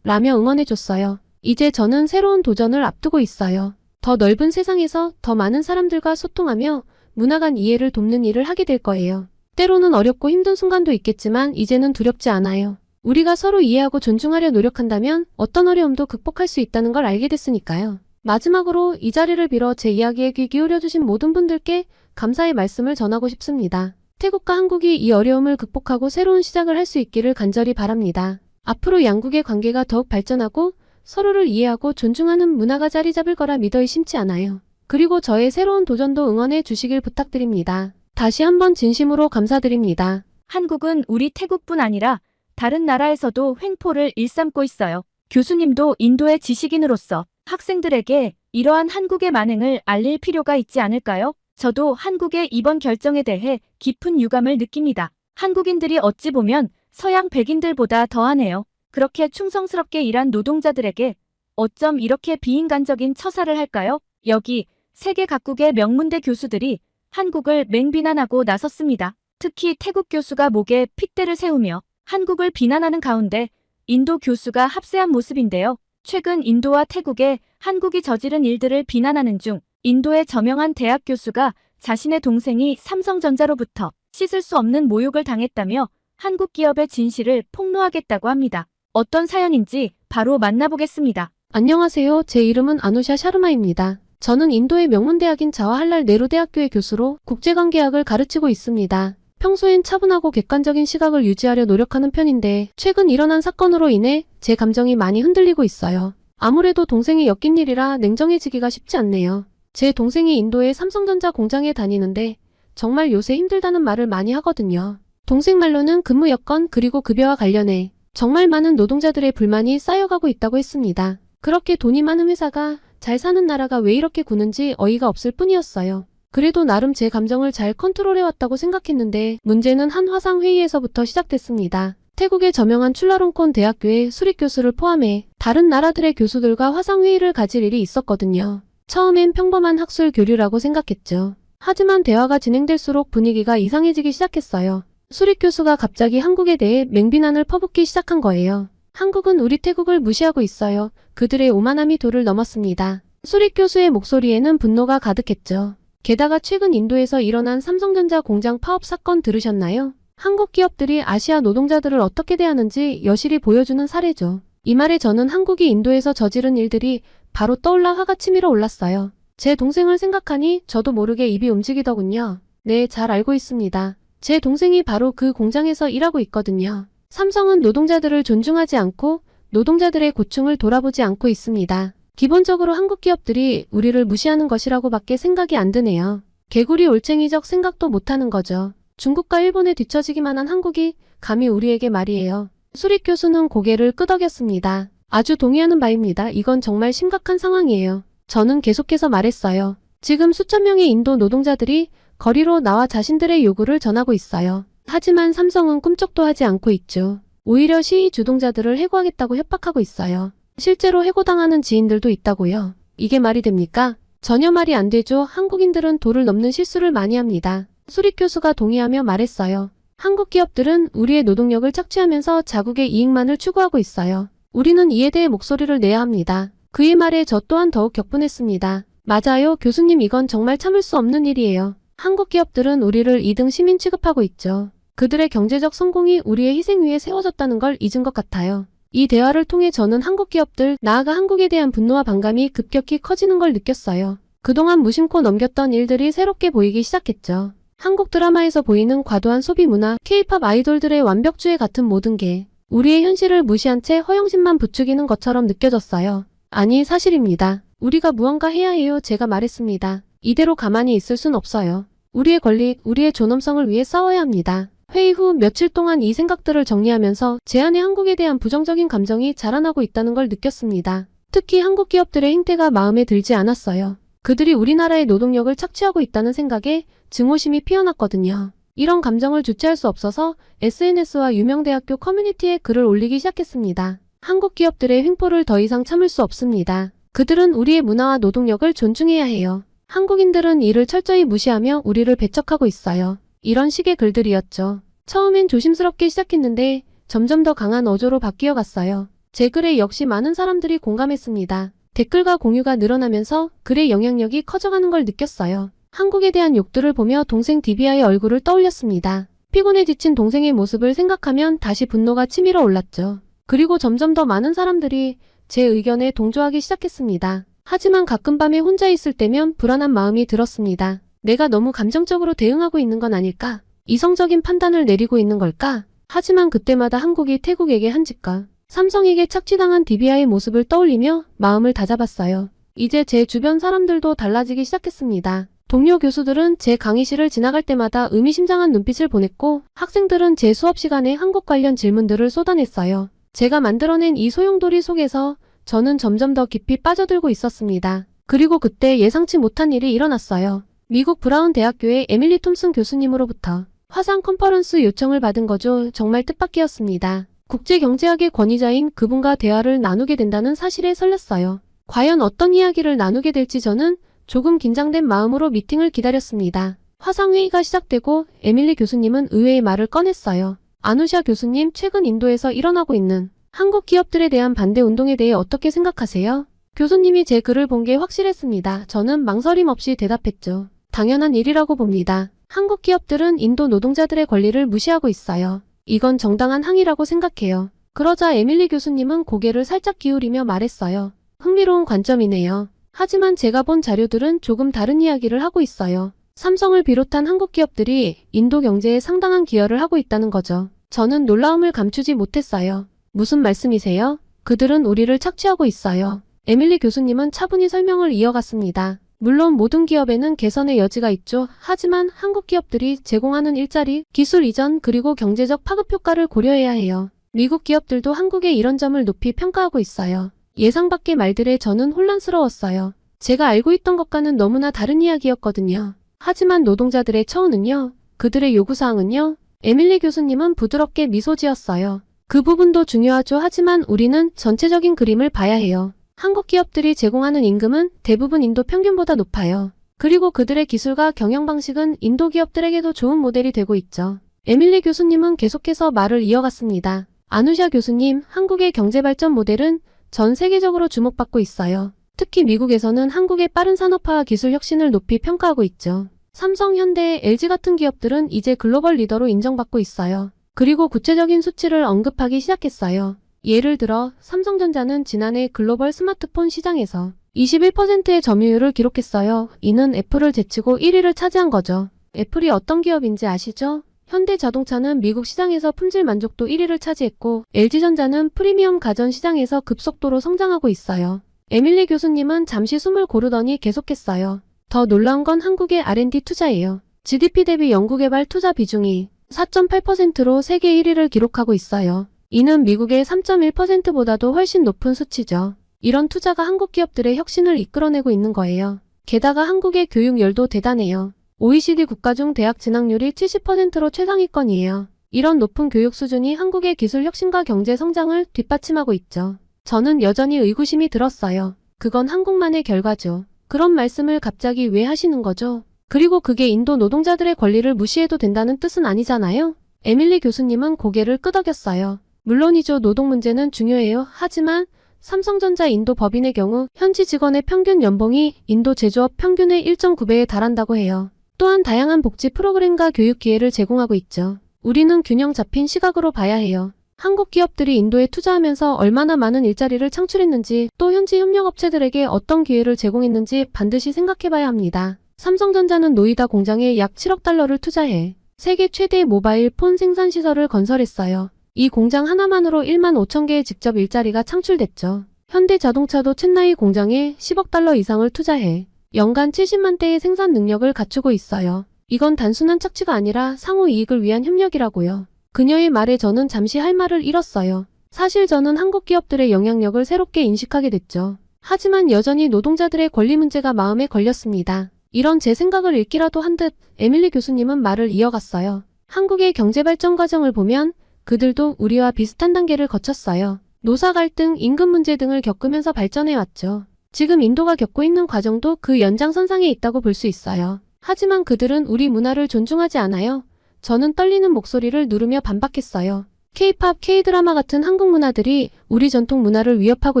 [SPEAKER 2] 라며 응원해 줬어요. 이제 저는 새로운 도전을 앞두고 있어요. 더 넓은 세상에서 더 많은 사람들과 소통하며 문화 간 이해를 돕는 일을 하게 될 거예요. 때로는 어렵고 힘든 순간도 있겠지만 이제는 두렵지 않아요. 우리가 서로 이해하고 존중하려 노력한다면 어떤 어려움도 극복할 수 있다는 걸 알게 됐으니까요. 마지막으로 이 자리를 빌어 제 이야기에 귀 기울여주신 모든 분들께 감사의 말씀을 전하고 싶습니다. 태국과 한국이 이 어려움을 극복하고 새로운 시작을 할 수 있기를 간절히 바랍니다. 앞으로 양국의 관계가 더욱 발전하고 서로를 이해하고 존중하는 문화가 자리 잡을 거라 믿어 의심치 않아요. 그리고 저의 새로운 도전도 응원해 주시길 부탁드립니다. 다시 한번 진심으로 감사드립니다.
[SPEAKER 1] 한국은 우리 태국뿐 아니라 다른 나라에서도 횡포를 일삼고 있어요. 교수님도 인도의 지식인으로서 학생들에게 이러한 한국의 만행을 알릴 필요가 있지 않을까요? 저도 한국의 이번 결정에 대해 깊은 유감을 느낍니다. 한국인들이 어찌 보면 서양 백인들보다 더하네요. 그렇게 충성스럽게 일한 노동자들에게 어쩜 이렇게 비인간적인 처사를 할까요? 여기 세계 각국의 명문대 교수들이 한국을 맹비난하고 나섰습니다. 특히 태국 교수가 목에 핏대를 세우며 한국을 비난하는 가운데 인도 교수가 합세한 모습인데요. 최근 인도와 태국에 한국이 저지른 일들을 비난하는 중 인도의 저명한 대학 교수가 자신의 동생이 삼성전자로부터 씻을 수 없는 모욕을 당했다며 한국 기업의 진실을 폭로하겠다고 합니다. 어떤 사연인지 바로 만나보겠습니다.
[SPEAKER 2] 안녕하세요. 제 이름은 아누샤 샤르마입니다. 저는 인도의 명문대학인 자와할랄 네루 대학교의 교수로 국제관계학을 가르치고 있습니다. 평소엔 차분하고 객관적인 시각을 유지하려 노력하는 편인데 최근 일어난 사건으로 인해 제 감정이 많이 흔들리고 있어요. 아무래도 동생이 엮인 일이라 냉정해지기가 쉽지 않네요. 제 동생이 인도의 삼성전자 공장에 다니는데 정말 요새 힘들다는 말을 많이 하거든요. 동생 말로는 근무 여건 그리고 급여와 관련해 정말 많은 노동자들의 불만이 쌓여가고 있다고 했습니다. 그렇게 돈이 많은 회사가 잘 사는 나라가 왜 이렇게 구는지 어이가 없을 뿐이었어요. 그래도 나름 제 감정을 잘 컨트롤해왔다고 생각했는데 문제는 한 화상회의에서부터 시작됐습니다. 태국의 저명한 출라롱콘 대학교의 수립교수를 포함해 다른 나라들의 교수들과 화상회의를 가질 일이 있었거든요. 처음엔 평범한 학술 교류라고 생각했죠. 하지만 대화가 진행될수록 분위기가 이상해지기 시작했어요. 수립교수가 갑자기 한국에 대해 맹비난을 퍼붓기 시작한 거예요. 한국은 우리 태국을 무시하고 있어요. 그들의 오만함이 도를 넘었습니다. 수립교수의 목소리에는 분노가 가득했죠. 게다가 최근 인도에서 일어난 삼성전자 공장 파업 사건 들으셨나요? 한국 기업들이 아시아 노동자들을 어떻게 대하는지 여실히 보여주는 사례죠. 이 말에 저는 한국이 인도에서 저지른 일들이 바로 떠올라 화가 치밀어 올랐어요. 제 동생을 생각하니 저도 모르게 입이 움직이더군요. 네, 잘 알고 있습니다. 제 동생이 바로 그 공장에서 일하고 있거든요. 삼성은 노동자들을 존중하지 않고 노동자들의 고충을 돌아보지 않고 있습니다. 기본적으로 한국 기업들이 우리를 무시하는 것이라고밖에 생각이 안 드네요. 개구리 올챙이적 생각도 못하는 거죠. 중국과 일본에 뒤처지기만 한 한국이 감히 우리에게 말이에요. 수립 교수는 고개를 끄덕였습니다. 아주 동의하는 바입니다. 이건 정말 심각한 상황이에요. 저는 계속해서 말했어요. 지금 수천 명의 인도 노동자들이 거리로 나와 자신들의 요구를 전하고 있어요. 하지만 삼성은 꿈쩍도 하지 않고 있죠. 오히려 시위 주동자들을 해고하겠다고 협박하고 있어요. 실제로 해고당하는 지인들도 있다고요. 이게 말이 됩니까? 전혀 말이 안 되죠. 한국인들은 도를 넘는 실수를 많이 합니다. 수립 교수가 동의하며 말했어요. 한국 기업들은 우리의 노동력을 착취하면서 자국의 이익만을 추구하고 있어요. 우리는 이에 대해 목소리를 내야 합니다. 그의 말에 저 또한 더욱 격분했습니다. 맞아요, 교수님, 이건 정말 참을 수 없는 일이에요. 한국 기업들은 우리를 2등 시민 취급하고 있죠. 그들의 경제적 성공이 우리의 희생 위에 세워졌다는 걸 잊은 것 같아요. 이 대화를 통해 저는 한국 기업들, 나아가 한국에 대한 분노와 반감이 급격히 커지는 걸 느꼈어요. 그동안 무심코 넘겼던 일들이 새롭게 보이기 시작했죠. 한국 드라마에서 보이는 과도한 소비 문화, K-팝 아이돌들의 완벽주의 같은 모든 게 우리의 현실을 무시한 채 허영심만 부추기는 것처럼 느껴졌어요. 아니, 사실입니다. 우리가 무언가 해야 해요. 제가 말했습니다. 이대로 가만히 있을 순 없어요. 우리의 권리, 우리의 존엄성을 위해 싸워야 합니다. 회의 후 며칠 동안 이 생각들을 정리하면서 제 안에 한국에 대한 부정적인 감정이 자라나고 있다는 걸 느꼈습니다. 특히 한국 기업들의 행태가 마음에 들지 않았어요. 그들이 우리나라의 노동력을 착취하고 있다는 생각에 증오심이 피어났거든요. 이런 감정을 주체할 수 없어서 SNS와 유명 대학교 커뮤니티에 글을 올리기 시작했습니다. 한국 기업들의 횡포를 더 이상 참을 수 없습니다. 그들은 우리의 문화와 노동력을 존중해야 해요. 한국인들은 이를 철저히 무시하며 우리를 배척하고 있어요. 이런 식의 글들이었죠. 처음엔 조심스럽게 시작했는데 점점 더 강한 어조로 바뀌어 갔어요. 제 글에 역시 많은 사람들이 공감했습니다. 댓글과 공유가 늘어나면서 글의 영향력이 커져가는 걸 느꼈어요. 한국에 대한 욕들을 보며 동생 디비아의 얼굴을 떠올렸습니다. 피곤해 지친 동생의 모습을 생각하면 다시 분노가 치밀어 올랐죠. 그리고 점점 더 많은 사람들이 제 의견에 동조하기 시작했습니다. 하지만 가끔 밤에 혼자 있을 때면 불안한 마음이 들었습니다. 내가 너무 감정적으로 대응하고 있는 건 아닐까? 이성적인 판단을 내리고 있는 걸까? 하지만 그때마다 한국이 태국에게 한 짓과 삼성에게 착취당한 디비아의 모습을 떠올리며 마음을 다잡았어요. 이제 제 주변 사람들도 달라지기 시작했습니다. 동료 교수들은 제 강의실을 지나갈 때마다 의미심장한 눈빛을 보냈고 학생들은 제 수업 시간에 한국 관련 질문들을 쏟아냈어요. 제가 만들어낸 이 소용돌이 속에서 저는 점점 더 깊이 빠져들고 있었습니다. 그리고 그때 예상치 못한 일이 일어났어요. 미국 브라운 대학교의 에밀리 톰슨 교수님으로부터 화상 컨퍼런스 요청을 받은 거죠. 정말 뜻밖이었습니다. 국제경제학의 권위자인 그분과 대화를 나누게 된다는 사실에 설렜어요. 과연 어떤 이야기를 나누게 될지 저는 조금 긴장된 마음으로 미팅을 기다렸습니다. 화상회의가 시작되고 에밀리 교수님은 의외의 말을 꺼냈어요. 아누샤 교수님, 최근 인도에서 일어나고 있는 한국 기업들에 대한 반대 운동에 대해 어떻게 생각하세요? 교수님이 제 글을 본 게 확실했습니다. 저는 망설임 없이 대답했죠. 당연한 일이라고 봅니다. 한국 기업들은 인도 노동자들의 권리를 무시하고 있어요. 이건 정당한 항의라고 생각해요. 그러자 에밀리 교수님은 고개를 살짝 기울이며 말했어요. 흥미로운 관점이네요. 하지만 제가 본 자료들은 조금 다른 이야기를 하고 있어요. 삼성을 비롯한 한국 기업들이 인도 경제에 상당한 기여를 하고 있다는 거죠. 저는 놀라움을 감추지 못했어요. 무슨 말씀이세요? 그들은 우리를 착취하고 있어요. 에밀리 교수님은 차분히 설명을 이어갔습니다. 물론 모든 기업에는 개선의 여지가 있죠. 하지만 한국 기업들이 제공하는 일자리, 기술 이전 그리고 경제적 파급 효과를 고려해야 해요. 미국 기업들도 한국의 이런 점을 높이 평가하고 있어요. 예상 밖의 말들에 저는 혼란스러웠어요. 제가 알고 있던 것과는 너무나 다른 이야기였거든요. 하지만 노동자들의 처우는요? 그들의 요구사항은요? 에밀리 교수님은 부드럽게 미소 지었어요. 그 부분도 중요하죠. 하지만 우리는 전체적인 그림을 봐야 해요. 한국 기업들이 제공하는 임금은 대부분 인도 평균보다 높아요. 그리고 그들의 기술과 경영 방식은 인도 기업들에게도 좋은 모델이 되고 있죠. 에밀리 교수님은 계속해서 말을 이어갔습니다. 아누샤 교수님, 한국의 경제발전 모델은 전 세계적으로 주목받고 있어요. 특히 미국에서는 한국의 빠른 산업화와 기술 혁신을 높이 평가하고 있죠. 삼성, 현대, LG 같은 기업들은 이제 글로벌 리더로 인정받고 있어요. 그리고 구체적인 수치를 언급하기 시작했어요. 예를 들어 삼성전자는 지난해 글로벌 스마트폰 시장에서 21%의 점유율을 기록했어요. 이는 애플을 제치고 1위를 차지한 거죠. 애플이 어떤 기업인지 아시죠? 현대자동차는 미국 시장에서 품질 만족도 1위를 차지했고 LG전자는 프리미엄 가전 시장에서 급속도로 성장하고 있어요. 에밀리 교수님은 잠시 숨을 고르더니 계속했어요. 더 놀라운 건 한국의 R&D 투자예요. GDP 대비 연구개발 투자 비중이 4.8%로 세계 1위를 기록하고 있어요. 이는 미국의 3.1%보다도 훨씬 높은 수치죠. 이런 투자가 한국 기업들의 혁신을 이끌어내고 있는 거예요. 게다가 한국의 교육열도 대단해요. OECD 국가 중 대학 진학률이 70%로 최상위권이에요. 이런 높은 교육 수준이 한국의 기술 혁신과 경제 성장을 뒷받침하고 있죠. 저는 여전히 의구심이 들었어요. 그건 한국만의 결과죠. 그런 말씀을 갑자기 왜 하시는 거죠? 그리고 그게 인도 노동자들의 권리를 무시해도 된다는 뜻은 아니잖아요? 에밀리 교수님은 고개를 끄덕였어요. 물론이죠. 노동 문제는 중요해요. 하지만 삼성전자 인도 법인의 경우 현지 직원의 평균 연봉이 인도 제조업 평균의 1.9배에 달한다고 해요. 또한 다양한 복지 프로그램과 교육 기회를 제공하고 있죠. 우리는 균형 잡힌 시각으로 봐야 해요. 한국 기업들이 인도에 투자하면서 얼마나 많은 일자리를 창출했는지 또 현지 협력업체들에게 어떤 기회를 제공했는지 반드시 생각해봐야 합니다. 삼성전자는 노이다 공장에 약 7억 달러를 투자해 세계 최대의 모바일 폰 생산 시설을 건설했어요. 이 공장 하나만으로 1만 5천 개의 직접 일자리가 창출됐죠. 현대자동차도 챈나이 공장에 10억 달러 이상을 투자해 연간 70만 대의 생산 능력을 갖추고 있어요. 이건 단순한 착취가 아니라 상호 이익을 위한 협력이라고요. 그녀의 말에 저는 잠시 할 말을 잃었어요. 사실 저는 한국 기업들의 영향력을 새롭게 인식하게 됐죠. 하지만 여전히 노동자들의 권리 문제가 마음에 걸렸습니다. 이런 제 생각을 읽기라도 한 듯 에밀리 교수님은 말을 이어갔어요. 한국의 경제발전 과정을 보면 그들도 우리와 비슷한 단계를 거쳤어요. 노사 갈등, 임금 문제 등을 겪으면서 발전해왔죠. 지금 인도가 겪고 있는 과정도 그 연장선상에 있다고 볼 수 있어요. 하지만 그들은 우리 문화를 존중하지 않아요. 저는 떨리는 목소리를 누르며 반박했어요. K-팝, K-드라마 같은 한국 문화들이 우리 전통 문화를 위협하고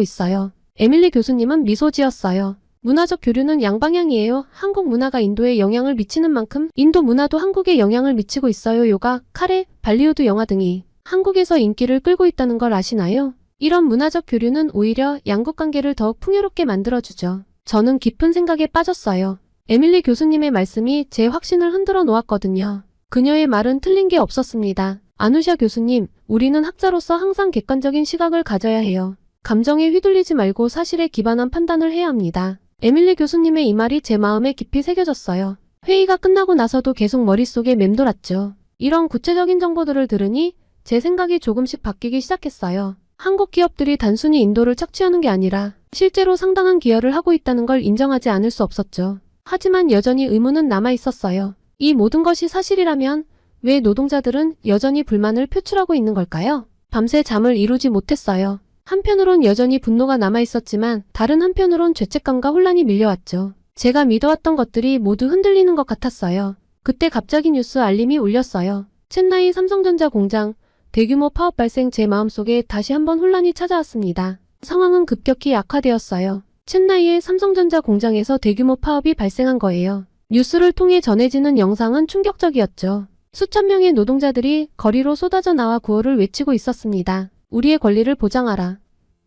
[SPEAKER 2] 있어요. 에밀리 교수님은 미소 지었어요. 문화적 교류는 양방향이에요. 한국 문화가 인도에 영향을 미치는 만큼 인도 문화도 한국에 영향을 미치고 있어요. 요가, 카레, 발리우드 영화 등이 한국에서 인기를 끌고 있다는 걸 아시나요? 이런 문화적 교류는 오히려 양국 관계를 더욱 풍요롭게 만들어주죠. 저는 깊은 생각에 빠졌어요. 에밀리 교수님의 말씀이 제 확신을 흔들어 놓았거든요. 그녀의 말은 틀린 게 없었습니다. 아누샤 교수님, 우리는 학자로서 항상 객관적인 시각을 가져야 해요. 감정에 휘둘리지 말고 사실에 기반한 판단을 해야 합니다. 에밀리 교수님의 이 말이 제 마음에 깊이 새겨졌어요. 회의가 끝나고 나서도 계속 머릿속에 맴돌았죠. 이런 구체적인 정보들을 들으니 제 생각이 조금씩 바뀌기 시작했어요. 한국 기업들이 단순히 인도를 착취하는 게 아니라 실제로 상당한 기여를 하고 있다는 걸 인정하지 않을 수 없었죠. 하지만 여전히 의문은 남아 있었어요. 이 모든 것이 사실이라면 왜 노동자들은 여전히 불만을 표출하고 있는 걸까요? 밤새 잠을 이루지 못했어요. 한편으론 여전히 분노가 남아 있었지만 다른 한편으론 죄책감과 혼란이 밀려왔죠. 제가 믿어왔던 것들이 모두 흔들리는 것 같았어요. 그때 갑자기 뉴스 알림이 울렸어요. 챈나이 삼성전자 공장 대규모 파업 발생. 제 마음속에 다시 한번 혼란이 찾아왔습니다. 상황은 급격히 악화되었어요. 챈나이의 삼성전자 공장에서 대규모 파업이 발생한 거예요. 뉴스를 통해 전해지는 영상은 충격적이었죠. 수천 명의 노동자들이 거리로 쏟아져 나와 구호를 외치고 있었습니다. 우리의 권리를 보장하라.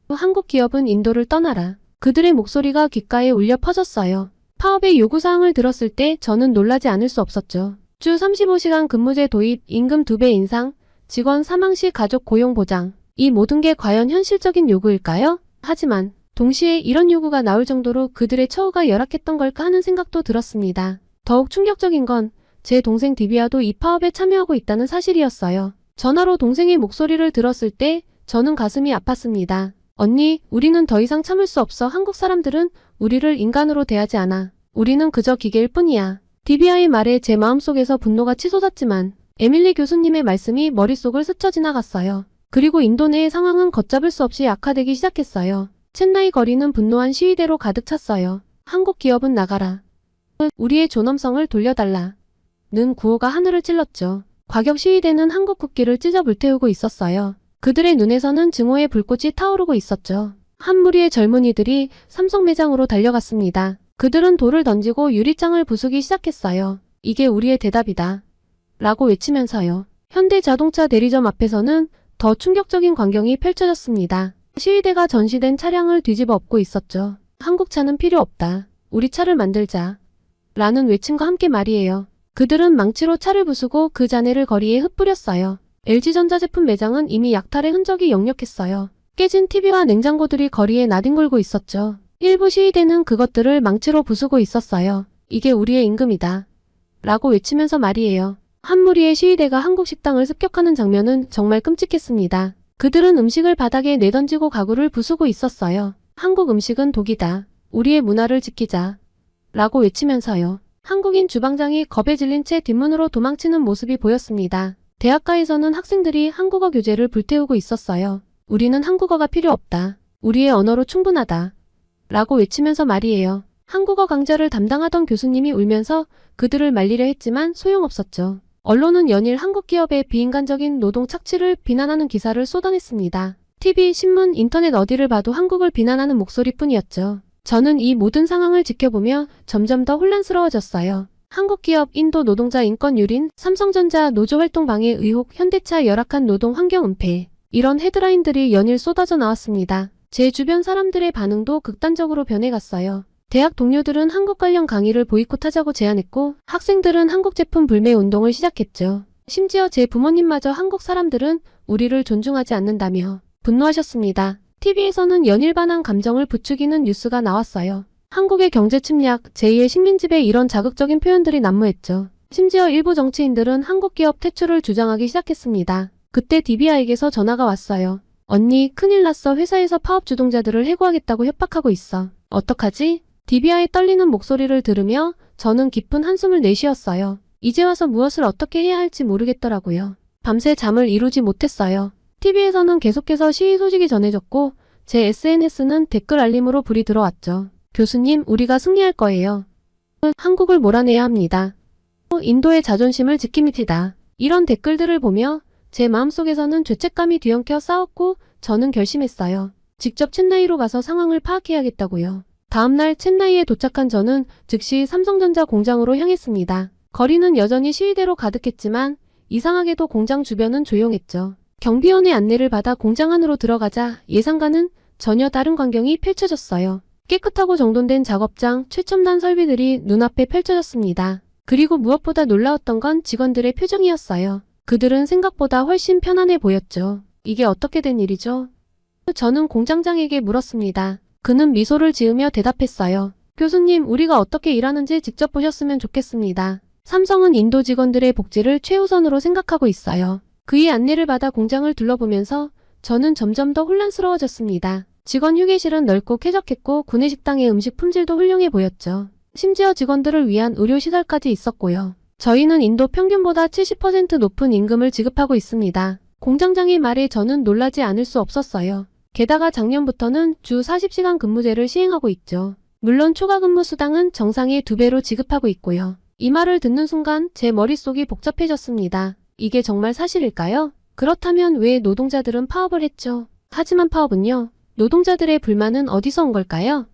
[SPEAKER 2] 한국 기업은 인도를 떠나라. 그들의 목소리가 귓가에 울려 퍼졌어요. 파업의 요구사항을 들었을 때 저는 놀라지 않을 수 없었죠. 주 35시간 근무제 도입, 임금 2배 인상, 직원 사망 시 가족 고용 보장. 이 모든 게 과연 현실적인 요구일까요? 하지만 동시에 이런 요구가 나올 정도로 그들의 처우가 열악했던 걸까 하는 생각도 들었습니다. 더욱 충격적인 건 제 동생 디비아도 이 파업에 참여하고 있다는 사실이었어요. 전화로 동생의 목소리를 들었을 때 저는 가슴이 아팠습니다. 언니, 우리는 더 이상 참을 수 없어. 한국 사람들은 우리를 인간으로 대하지 않아. 우리는 그저 기계일 뿐이야. 디비아의 말에 제 마음속에서 분노가 치솟았지만 에밀리 교수님의 말씀이 머릿속을 스쳐 지나갔어요. 그리고 인도 내의 상황은 걷잡을 수 없이 악화되기 시작했어요. 첸나이 거리는 분노한 시위대로 가득 찼어요. 한국 기업은 나가라. 우리의 존엄성을 돌려달라. 는 구호가 하늘을 찔렀죠. 과격 시위대는 한국 국기를 찢어 불태우고 있었어요. 그들의 눈에서는 증오의 불꽃이 타오르고 있었죠. 한 무리의 젊은이들이 삼성 매장으로 달려갔습니다. 그들은 돌을 던지고 유리창을 부수기 시작했어요. 이게 우리의 대답이다. 라고 외치면서요. 현대자동차 대리점 앞에서는 더 충격적인 광경이 펼쳐졌습니다. 시위대가 전시된 차량을 뒤집어 엎고 있었죠. 한국 차는 필요 없다. 우리 차를 만들자. 라는 외침과 함께 말이에요. 그들은 망치로 차를 부수고 그 잔해를 거리에 흩뿌렸어요. LG전자 제품 매장은 이미 약탈의 흔적이 역력했어요. 깨진 TV와 냉장고들이 거리에 나뒹굴고 있었죠. 일부 시위대는 그것들을 망치로 부수고 있었어요. 이게 우리의 임금이다. 라고 외치면서 말이에요. 한 무리의 시위대가 한국 식당을 습격하는 장면은 정말 끔찍했습니다. 그들은 음식을 바닥에 내던지고 가구를 부수고 있었어요. 한국 음식은 독이다. 우리의 문화를 지키자. 라고 외치면서요. 한국인 주방장이 겁에 질린 채 뒷문으로 도망치는 모습이 보였습니다. 대학가에서는 학생들이 한국어 교재를 불태우고 있었어요. 우리는 한국어가 필요 없다. 우리의 언어로 충분하다. 라고 외치면서 말이에요. 한국어 강좌를 담당하던 교수님이 울면서 그들을 말리려 했지만 소용없었죠. 언론은 연일 한국 기업의 비인간적인 노동 착취를 비난하는 기사를 쏟아냈습니다. TV, 신문, 인터넷 어디를 봐도 한국을 비난하는 목소리뿐이었죠. 저는 이 모든 상황을 지켜보며 점점 더 혼란스러워졌어요. 한국 기업, 인도 노동자 인권 유린, 삼성전자 노조 활동 방해 의혹, 현대차 열악한 노동 환경 은폐. 이런 헤드라인들이 연일 쏟아져 나왔습니다. 제 주변 사람들의 반응도 극단적으로 변해갔어요. 대학 동료들은 한국 관련 강의를 보이콧하자고 제안했고 학생들은 한국 제품 불매 운동을 시작했죠. 심지어 제 부모님마저 한국 사람들은 우리를 존중하지 않는다며 분노하셨습니다. TV에서는 연일반한 감정을 부추기는 뉴스가 나왔어요. 한국의 경제 침략, 제2의 식민지배 이런 자극적인 표현들이 난무했죠. 심지어 일부 정치인들은 한국 기업 퇴출을 주장하기 시작했습니다. 그때 디비아에게서 전화가 왔어요. 언니, 큰일 났어. 회사에서 파업 주동자들을 해고하겠다고 협박하고 있어. 어떡하지? 디비아의 떨리는 목소리를 들으며 저는 깊은 한숨을 내쉬었어요. 이제 와서 무엇을 어떻게 해야 할지 모르겠더라고요. 밤새 잠을 이루지 못했어요. TV에서는 계속해서 시위 소식이 전해졌고 제 SNS는 댓글 알림으로 불이 들어왔죠. 교수님, 우리가 승리할 거예요. 한국을 몰아내야 합니다. 인도의 자존심을 지킵니다. 이런 댓글들을 보며 제 마음속에서는 죄책감이 뒤엉켜 싸웠고 저는 결심했어요. 직접 첸나이로 가서 상황을 파악해야겠다고요. 다음날 첸나이에 도착한 저는 즉시 삼성전자 공장으로 향했습니다. 거리는 여전히 시위대로 가득했지만 이상하게도 공장 주변은 조용했죠. 경비원의 안내를 받아 공장 안으로 들어가자 예상과는 전혀 다른 광경이 펼쳐졌어요. 깨끗하고 정돈된 작업장, 최첨단 설비들이 눈앞에 펼쳐졌습니다. 그리고 무엇보다 놀라웠던 건 직원들의 표정이었어요. 그들은 생각보다 훨씬 편안해 보였죠. 이게 어떻게 된 일이죠? 저는 공장장에게 물었습니다. 그는 미소를 지으며 대답했어요. 교수님, 우리가 어떻게 일하는지 직접 보셨으면 좋겠습니다. 삼성은 인도 직원들의 복지를 최우선으로 생각하고 있어요. 그의 안내를 받아 공장을 둘러보면서 저는 점점 더 혼란스러워졌습니다. 직원 휴게실은 넓고 쾌적했고 구내식당의 음식 품질도 훌륭해 보였죠. 심지어 직원들을 위한 의료시설까지 있었고요. 저희는 인도 평균보다 70% 높은 임금을 지급하고 있습니다. 공장장의 말에 저는 놀라지 않을 수 없었어요. 게다가 작년부터는 주 40시간 근무제를 시행하고 있죠. 물론 초과 근무 수당은 정상의 2배로 지급하고 있고요. 이 말을 듣는 순간 제 머릿속이 복잡해졌습니다. 이게 정말 사실일까요? 그렇다면 왜 노동자들은 파업을 했죠? 하지만 파업은요? 노동자들의 불만은 어디서 온 걸까요?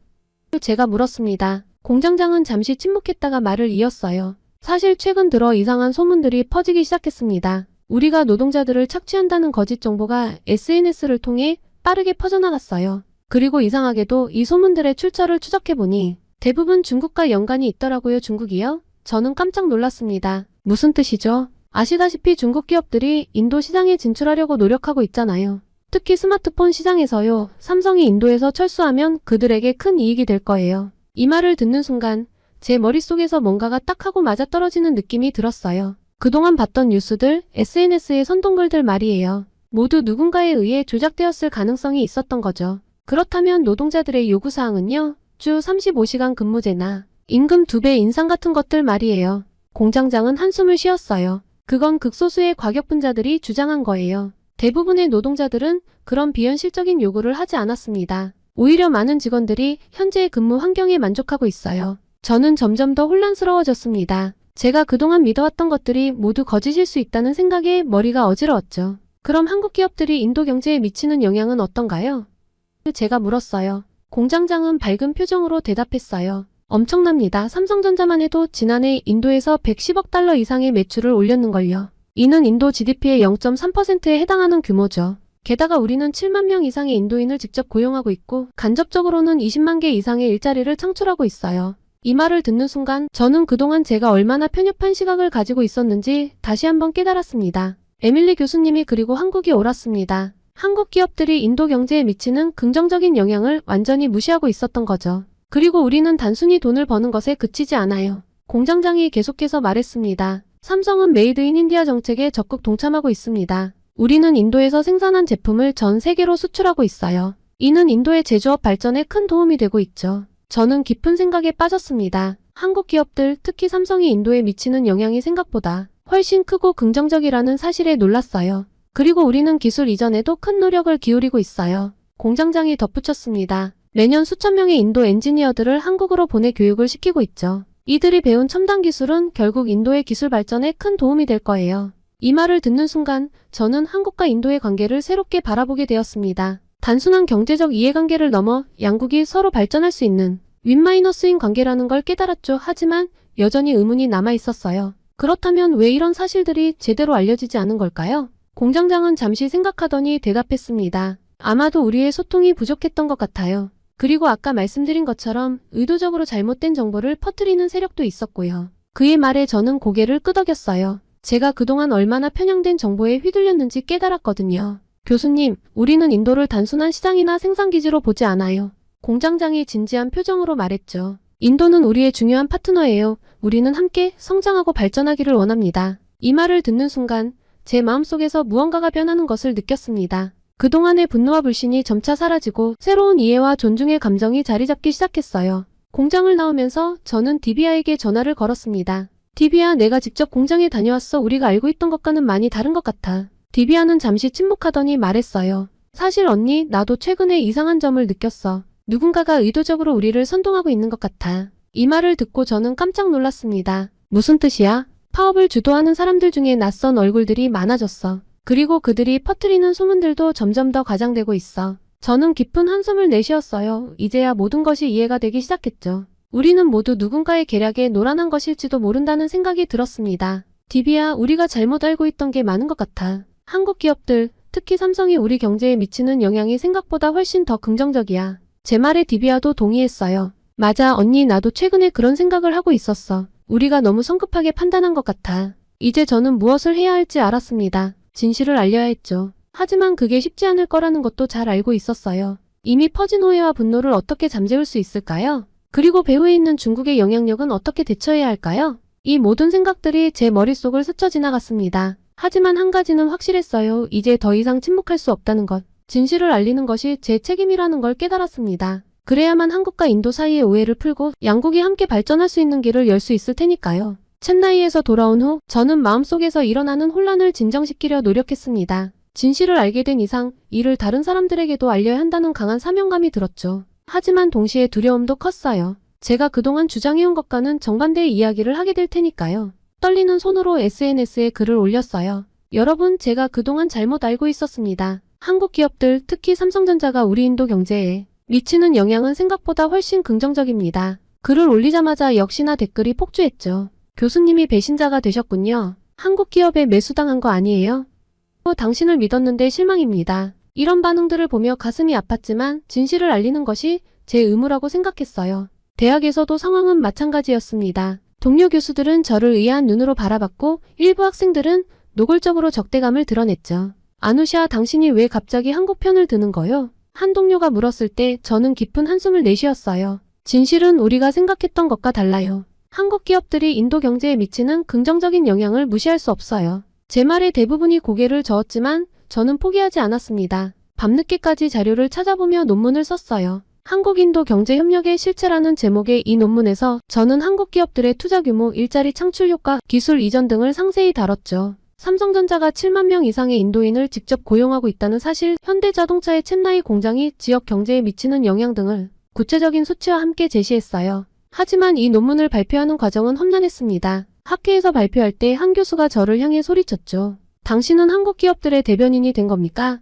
[SPEAKER 2] 제가 물었습니다. 공장장은 잠시 침묵했다가 말을 이었어요. 사실 최근 들어 이상한 소문들이 퍼지기 시작했습니다. 우리가 노동자들을 착취한다는 거짓 정보가 SNS를 통해 빠르게 퍼져나갔어요. 그리고 이상하게도 이 소문들의 출처를 추적해보니 대부분 중국과 연관이 있더라고요. 중국이요? 저는 깜짝 놀랐습니다. 무슨 뜻이죠? 아시다시피 중국 기업들이 인도 시장에 진출하려고 노력하고 있잖아요. 특히 스마트폰 시장에서요. 삼성이 인도에서 철수하면 그들에게 큰 이익이 될 거예요. 이 말을 듣는 순간 제 머릿속에서 뭔가가 딱 하고 맞아떨어지는 느낌이 들었어요. 그동안 봤던 뉴스들, SNS의 선동글들 말이에요. 모두 누군가에 의해 조작되었을 가능성이 있었던 거죠. 그렇다면 노동자들의 요구사항은요. 주 35시간 근무제나 임금 2배 인상 같은 것들 말이에요. 공장장은 한숨을 쉬었어요. 그건 극소수의 과격분자들이 주장한 거예요. 대부분의 노동자들은 그런 비현실적인 요구를 하지 않았습니다. 오히려 많은 직원들이 현재의 근무 환경에 만족하고 있어요. 저는 점점 더 혼란스러워졌습니다. 제가 그동안 믿어왔던 것들이 모두 거짓일 수 있다는 생각에 머리가 어지러웠죠. 그럼 한국 기업들이 인도 경제에 미치는 영향은 어떤가요? 제가 물었어요. 공장장은 밝은 표정으로 대답했어요. 엄청납니다. 삼성전자만 해도 지난해 인도에서 110억 달러 이상의 매출을 올렸는걸요. 이는 인도 GDP의 0.3%에 해당하는 규모죠. 게다가 우리는 7만 명 이상의 인도인을 직접 고용하고 있고 간접적으로는 20만 개 이상의 일자리를 창출하고 있어요. 이 말을 듣는 순간 저는 그동안 제가 얼마나 편협한 시각을 가지고 있었는지 다시 한번 깨달았습니다. 에밀리 교수님이 그리고 한국이 옳았습니다. 한국 기업들이 인도 경제에 미치는 긍정적인 영향을 완전히 무시하고 있었던 거죠. 그리고 우리는 단순히 돈을 버는 것에 그치지 않아요. 공장장이 계속해서 말했습니다. 삼성은 메이드 인 인디아 정책에 적극 동참하고 있습니다. 우리는 인도에서 생산한 제품을 전 세계로 수출하고 있어요. 이는 인도의 제조업 발전에 큰 도움이 되고 있죠. 저는 깊은 생각에 빠졌습니다. 한국 기업들, 특히 삼성이 인도에 미치는 영향이 생각보다 훨씬 크고 긍정적이라는 사실에 놀랐어요. 그리고 우리는 기술 이전에도 큰 노력을 기울이고 있어요. 공장장이 덧붙였습니다. 매년 수천 명의 인도 엔지니어들을 한국으로 보내 교육을 시키고 있죠. 이들이 배운 첨단 기술은 결국 인도의 기술 발전에 큰 도움이 될 거예요. 이 말을 듣는 순간 저는 한국과 인도의 관계를 새롭게 바라보게 되었습니다. 단순한 경제적 이해관계를 넘어 양국이 서로 발전할 수 있는 윈마이너스인 관계라는 걸 깨달았죠. 하지만 여전히 의문이 남아 있었어요. 그렇다면 왜 이런 사실들이 제대로 알려지지 않은 걸까요? 공장장은 잠시 생각하더니 대답했습니다. 아마도 우리의 소통이 부족했던 것 같아요. 그리고 아까 말씀드린 것처럼 의도적으로 잘못된 정보를 퍼뜨리는 세력도 있었고요. 그의 말에 저는 고개를 끄덕였어요. 제가 그동안 얼마나 편향된 정보에 휘둘렸는지 깨달았거든요. 교수님, 우리는 인도를 단순한 시장이나 생산기지로 보지 않아요. 공장장이 진지한 표정으로 말했죠. 인도는 우리의 중요한 파트너예요. 우리는 함께 성장하고 발전하기를 원합니다. 이 말을 듣는 순간 제 마음속에서 무언가가 변하는 것을 느꼈습니다. 그동안의 분노와 불신이 점차 사라지고 새로운 이해와 존중의 감정이 자리 잡기 시작했어요. 공장을 나오면서 저는 디비아에게 전화를 걸었습니다. 디비아, 내가 직접 공장에 다녀왔어. 우리가 알고 있던 것과는 많이 다른 것 같아. 디비아는 잠시 침묵하더니 말했어요. 사실 언니, 나도 최근에 이상한 점을 느꼈어. 누군가가 의도적으로 우리를 선동하고 있는 것 같아. 이 말을 듣고 저는 깜짝 놀랐습니다. 무슨 뜻이야? 파업을 주도하는 사람들 중에 낯선 얼굴들이 많아졌어. 그리고 그들이 퍼뜨리는 소문들도 점점 더 과장되고 있어. 저는 깊은 한숨을 내쉬었어요. 이제야 모든 것이 이해가 되기 시작했죠. 우리는 모두 누군가의 계략에 노란한 것일지도 모른다는 생각이 들었습니다. 디비아, 우리가 잘못 알고 있던 게 많은 것 같아. 한국 기업들, 특히 삼성이 우리 경제에 미치는 영향이 생각보다 훨씬 더 긍정적이야. 제 말에 디비아도 동의했어요. 맞아, 언니, 나도 최근에 그런 생각을 하고 있었어. 우리가 너무 성급하게 판단한 것 같아. 이제 저는 무엇을 해야 할지 알았습니다. 진실을 알려야 했죠. 하지만 그게 쉽지 않을 거라는 것도 잘 알고 있었어요. 이미 퍼진 오해와 분노를 어떻게 잠재울 수 있을까요? 그리고 배후에 있는 중국의 영향력은 어떻게 대처해야 할까요? 이 모든 생각들이 제 머릿속을 스쳐 지나갔습니다. 하지만 한 가지는 확실했어요. 이제 더 이상 침묵할 수 없다는 것. 진실을 알리는 것이 제 책임이라는 걸 깨달았습니다. 그래야만 한국과 인도 사이의 오해를 풀고 양국이 함께 발전할 수 있는 길을 열 수 있을 테니까요. 첸나이에서 돌아온 후 저는 마음속에서 일어나는 혼란을 진정시키려 노력했습니다. 진실을 알게 된 이상 이를 다른 사람들에게도 알려야 한다는 강한 사명감이 들었죠. 하지만 동시에 두려움도 컸어요. 제가 그동안 주장해온 것과는 정반대의 이야기를 하게 될 테니까요. 떨리는 손으로 SNS에 글을 올렸어요. 여러분, 제가 그동안 잘못 알고 있었습니다. 한국 기업들, 특히 삼성전자가 우리 인도 경제에 미치는 영향은 생각보다 훨씬 긍정적입니다. 글을 올리자마자 역시나 댓글이 폭주했죠. 교수님이 배신자가 되셨군요. 한국 기업에 매수당한 거 아니에요? 당신을 믿었는데 실망입니다. 이런 반응들을 보며 가슴이 아팠지만 진실을 알리는 것이 제 의무라고 생각했어요. 대학에서도 상황은 마찬가지였습니다. 동료 교수들은 저를 의아한 눈으로 바라봤고 일부 학생들은 노골적으로 적대감을 드러냈죠. 아누샤, 당신이 왜 갑자기 한국 편을 드는 거요? 한 동료가 물었을 때 저는 깊은 한숨을 내쉬었어요. 진실은 우리가 생각했던 것과 달라요. 한국 기업들이 인도 경제에 미치는 긍정적인 영향을 무시할 수 없어요. 제 말에 대부분이 고개를 저었지만 저는 포기하지 않았습니다. 밤늦게까지 자료를 찾아보며 논문을 썼어요. 한국-인도 경제협력의 실체라는 제목의 이 논문에서 저는 한국 기업들의 투자 규모, 일자리 창출 효과, 기술 이전 등을 상세히 다뤘죠. 삼성전자가 7만 명 이상의 인도인을 직접 고용하고 있다는 사실, 현대자동차의 챈나이 공장이 지역 경제에 미치는 영향 등을 구체적인 수치와 함께 제시했어요. 하지만 이 논문을 발표하는 과정은 험난했습니다. 학회에서 발표할 때 한 교수가 저를 향해 소리쳤죠. 당신은 한국 기업들의 대변인이 된 겁니까?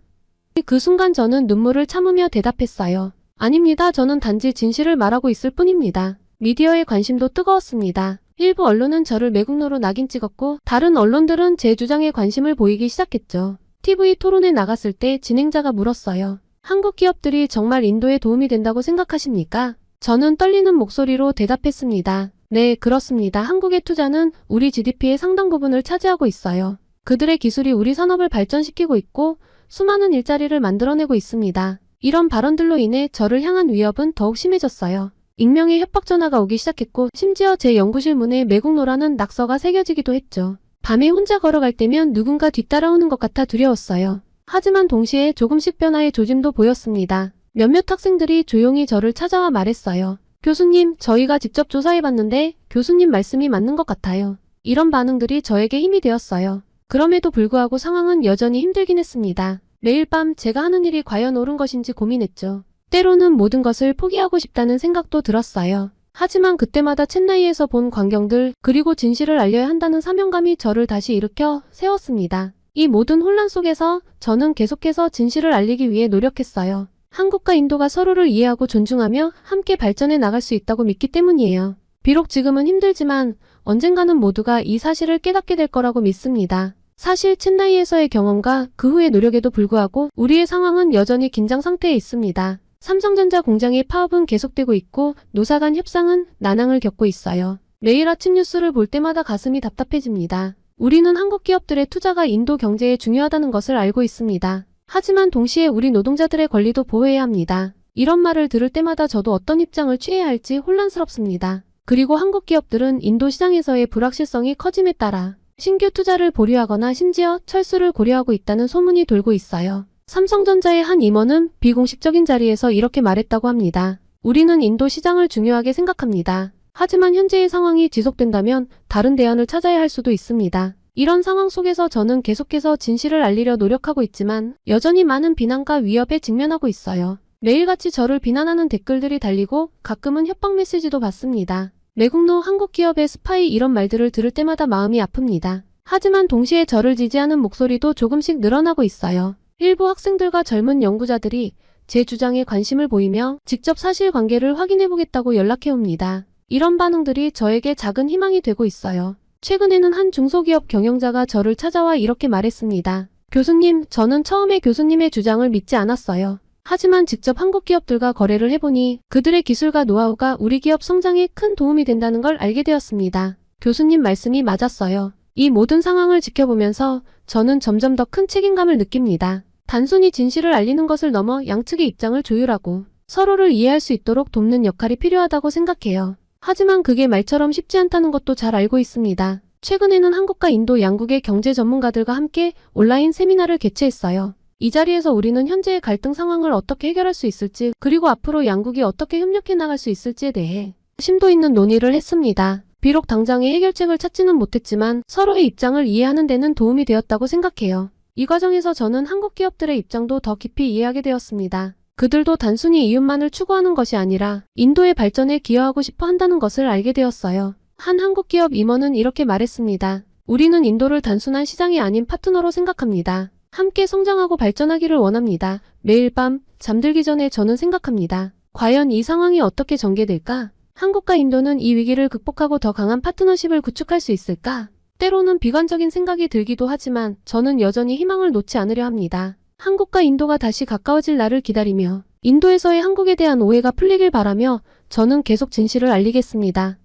[SPEAKER 2] 그 순간 저는 눈물을 참으며 대답했어요. 아닙니다. 저는 단지 진실을 말하고 있을 뿐입니다. 미디어의 관심도 뜨거웠습니다. 일부 언론은 저를 매국노로 낙인 찍었고 다른 언론들은 제 주장에 관심을 보이기 시작했죠. TV 토론에 나갔을 때 진행자가 물었어요. 한국 기업들이 정말 인도에 도움이 된다고 생각하십니까? 저는 떨리는 목소리로 대답했습니다. 네, 그렇습니다. 한국의 투자는 우리 GDP의 상당 부분을 차지하고 있어요. 그들의 기술이 우리 산업을 발전시키고 있고 수많은 일자리를 만들어내고 있습니다. 이런 발언들로 인해 저를 향한 위협은 더욱 심해졌어요. 익명의 협박 전화가 오기 시작했고 심지어 제 연구실 문에 매국노라는 낙서가 새겨지기도 했죠. 밤에 혼자 걸어갈 때면 누군가 뒤따라오는 것 같아 두려웠어요. 하지만 동시에 조금씩 변화의 조짐도 보였습니다. 몇몇 학생들이 조용히 저를 찾아와 말했어요. 교수님, 저희가 직접 조사해봤는데 교수님 말씀이 맞는 것 같아요. 이런 반응들이 저에게 힘이 되었어요. 그럼에도 불구하고 상황은 여전히 힘들긴 했습니다. 매일 밤 제가 하는 일이 과연 옳은 것인지 고민했죠. 때로는 모든 것을 포기하고 싶다는 생각도 들었어요. 하지만 그때마다 챈나이에서 본 광경들 그리고 진실을 알려야 한다는 사명감이 저를 다시 일으켜 세웠습니다. 이 모든 혼란 속에서 저는 계속해서 진실을 알리기 위해 노력했어요. 한국과 인도가 서로를 이해하고 존중하며 함께 발전해 나갈 수 있다고 믿기 때문이에요. 비록 지금은 힘들지만 언젠가는 모두가 이 사실을 깨닫게 될 거라고 믿습니다. 사실 챈나이에서의 경험과 그 후의 노력에도 불구하고 우리의 상황은 여전히 긴장 상태에 있습니다. 삼성전자 공장의 파업은 계속되고 있고 노사 간 협상은 난항을 겪고 있어요. 매일 아침 뉴스를 볼 때마다 가슴이 답답해집니다. 우리는 한국 기업들의 투자가 인도 경제에 중요하다는 것을 알고 있습니다. 하지만 동시에 우리 노동자들의 권리도 보호해야 합니다. 이런 말을 들을 때마다 저도 어떤 입장을 취해야 할지 혼란스럽습니다. 그리고 한국 기업들은 인도 시장에서의 불확실성이 커짐에 따라 신규 투자를 보류하거나 심지어 철수를 고려하고 있다는 소문이 돌고 있어요. 삼성전자의 한 임원은 비공식적인 자리에서 이렇게 말했다고 합니다. 우리는 인도 시장을 중요하게 생각합니다. 하지만 현재의 상황이 지속된다면 다른 대안을 찾아야 할 수도 있습니다. 이런 상황 속에서 저는 계속해서 진실을 알리려 노력하고 있지만 여전히 많은 비난과 위협에 직면하고 있어요. 매일같이 저를 비난하는 댓글들이 달리고 가끔은 협박 메시지도 받습니다. 매국노 한국 기업의 스파이 이런 말들을 들을 때마다 마음이 아픕니다. 하지만 동시에 저를 지지하는 목소리도 조금씩 늘어나고 있어요. 일부 학생들과 젊은 연구자들이 제 주장에 관심을 보이며 직접 사실관계를 확인해보겠다고 연락해옵니다. 이런 반응들이 저에게 작은 희망이 되고 있어요. 최근에는 한 중소기업 경영자가 저를 찾아와 이렇게 말했습니다. 교수님, 저는 처음에 교수님의 주장을 믿지 않았어요. 하지만 직접 한국 기업들과 거래를 해보니 그들의 기술과 노하우가 우리 기업 성장에 큰 도움이 된다는 걸 알게 되었습니다. 교수님 말씀이 맞았어요. 이 모든 상황을 지켜보면서 저는 점점 더 큰 책임감을 느낍니다. 단순히 진실을 알리는 것을 넘어 양측의 입장을 조율하고 서로를 이해할 수 있도록 돕는 역할이 필요하다고 생각해요. 하지만 그게 말처럼 쉽지 않다는 것도 잘 알고 있습니다. 최근에는 한국과 인도 양국의 경제 전문가들과 함께 온라인 세미나를 개최했어요. 이 자리에서 우리는 현재의 갈등 상황을 어떻게 해결할 수 있을지 그리고 앞으로 양국이 어떻게 협력해 나갈 수 있을지에 대해 심도 있는 논의를 했습니다. 비록 당장의 해결책을 찾지는 못했지만 서로의 입장을 이해하는 데는 도움이 되었다고 생각해요. 이 과정에서 저는 한국 기업들의 입장도 더 깊이 이해하게 되었습니다. 그들도 단순히 이윤만을 추구하는 것이 아니라 인도의 발전에 기여하고 싶어 한다는 것을 알게 되었어요. 한 한국 기업 임원은 이렇게 말했습니다. 우리는 인도를 단순한 시장이 아닌 파트너로 생각합니다. 함께 성장하고 발전하기를 원합니다. 매일 밤 잠들기 전에 저는 생각합니다. 과연 이 상황이 어떻게 전개될까? 한국과 인도는 이 위기를 극복하고 더 강한 파트너십을 구축할 수 있을까? 때로는 비관적인 생각이 들기도 하지만 저는 여전히 희망을 놓지 않으려 합니다. 한국과 인도가 다시 가까워질 날을 기다리며 인도에서의 한국에 대한 오해가 풀리길 바라며 저는 계속 진실을 알리겠습니다.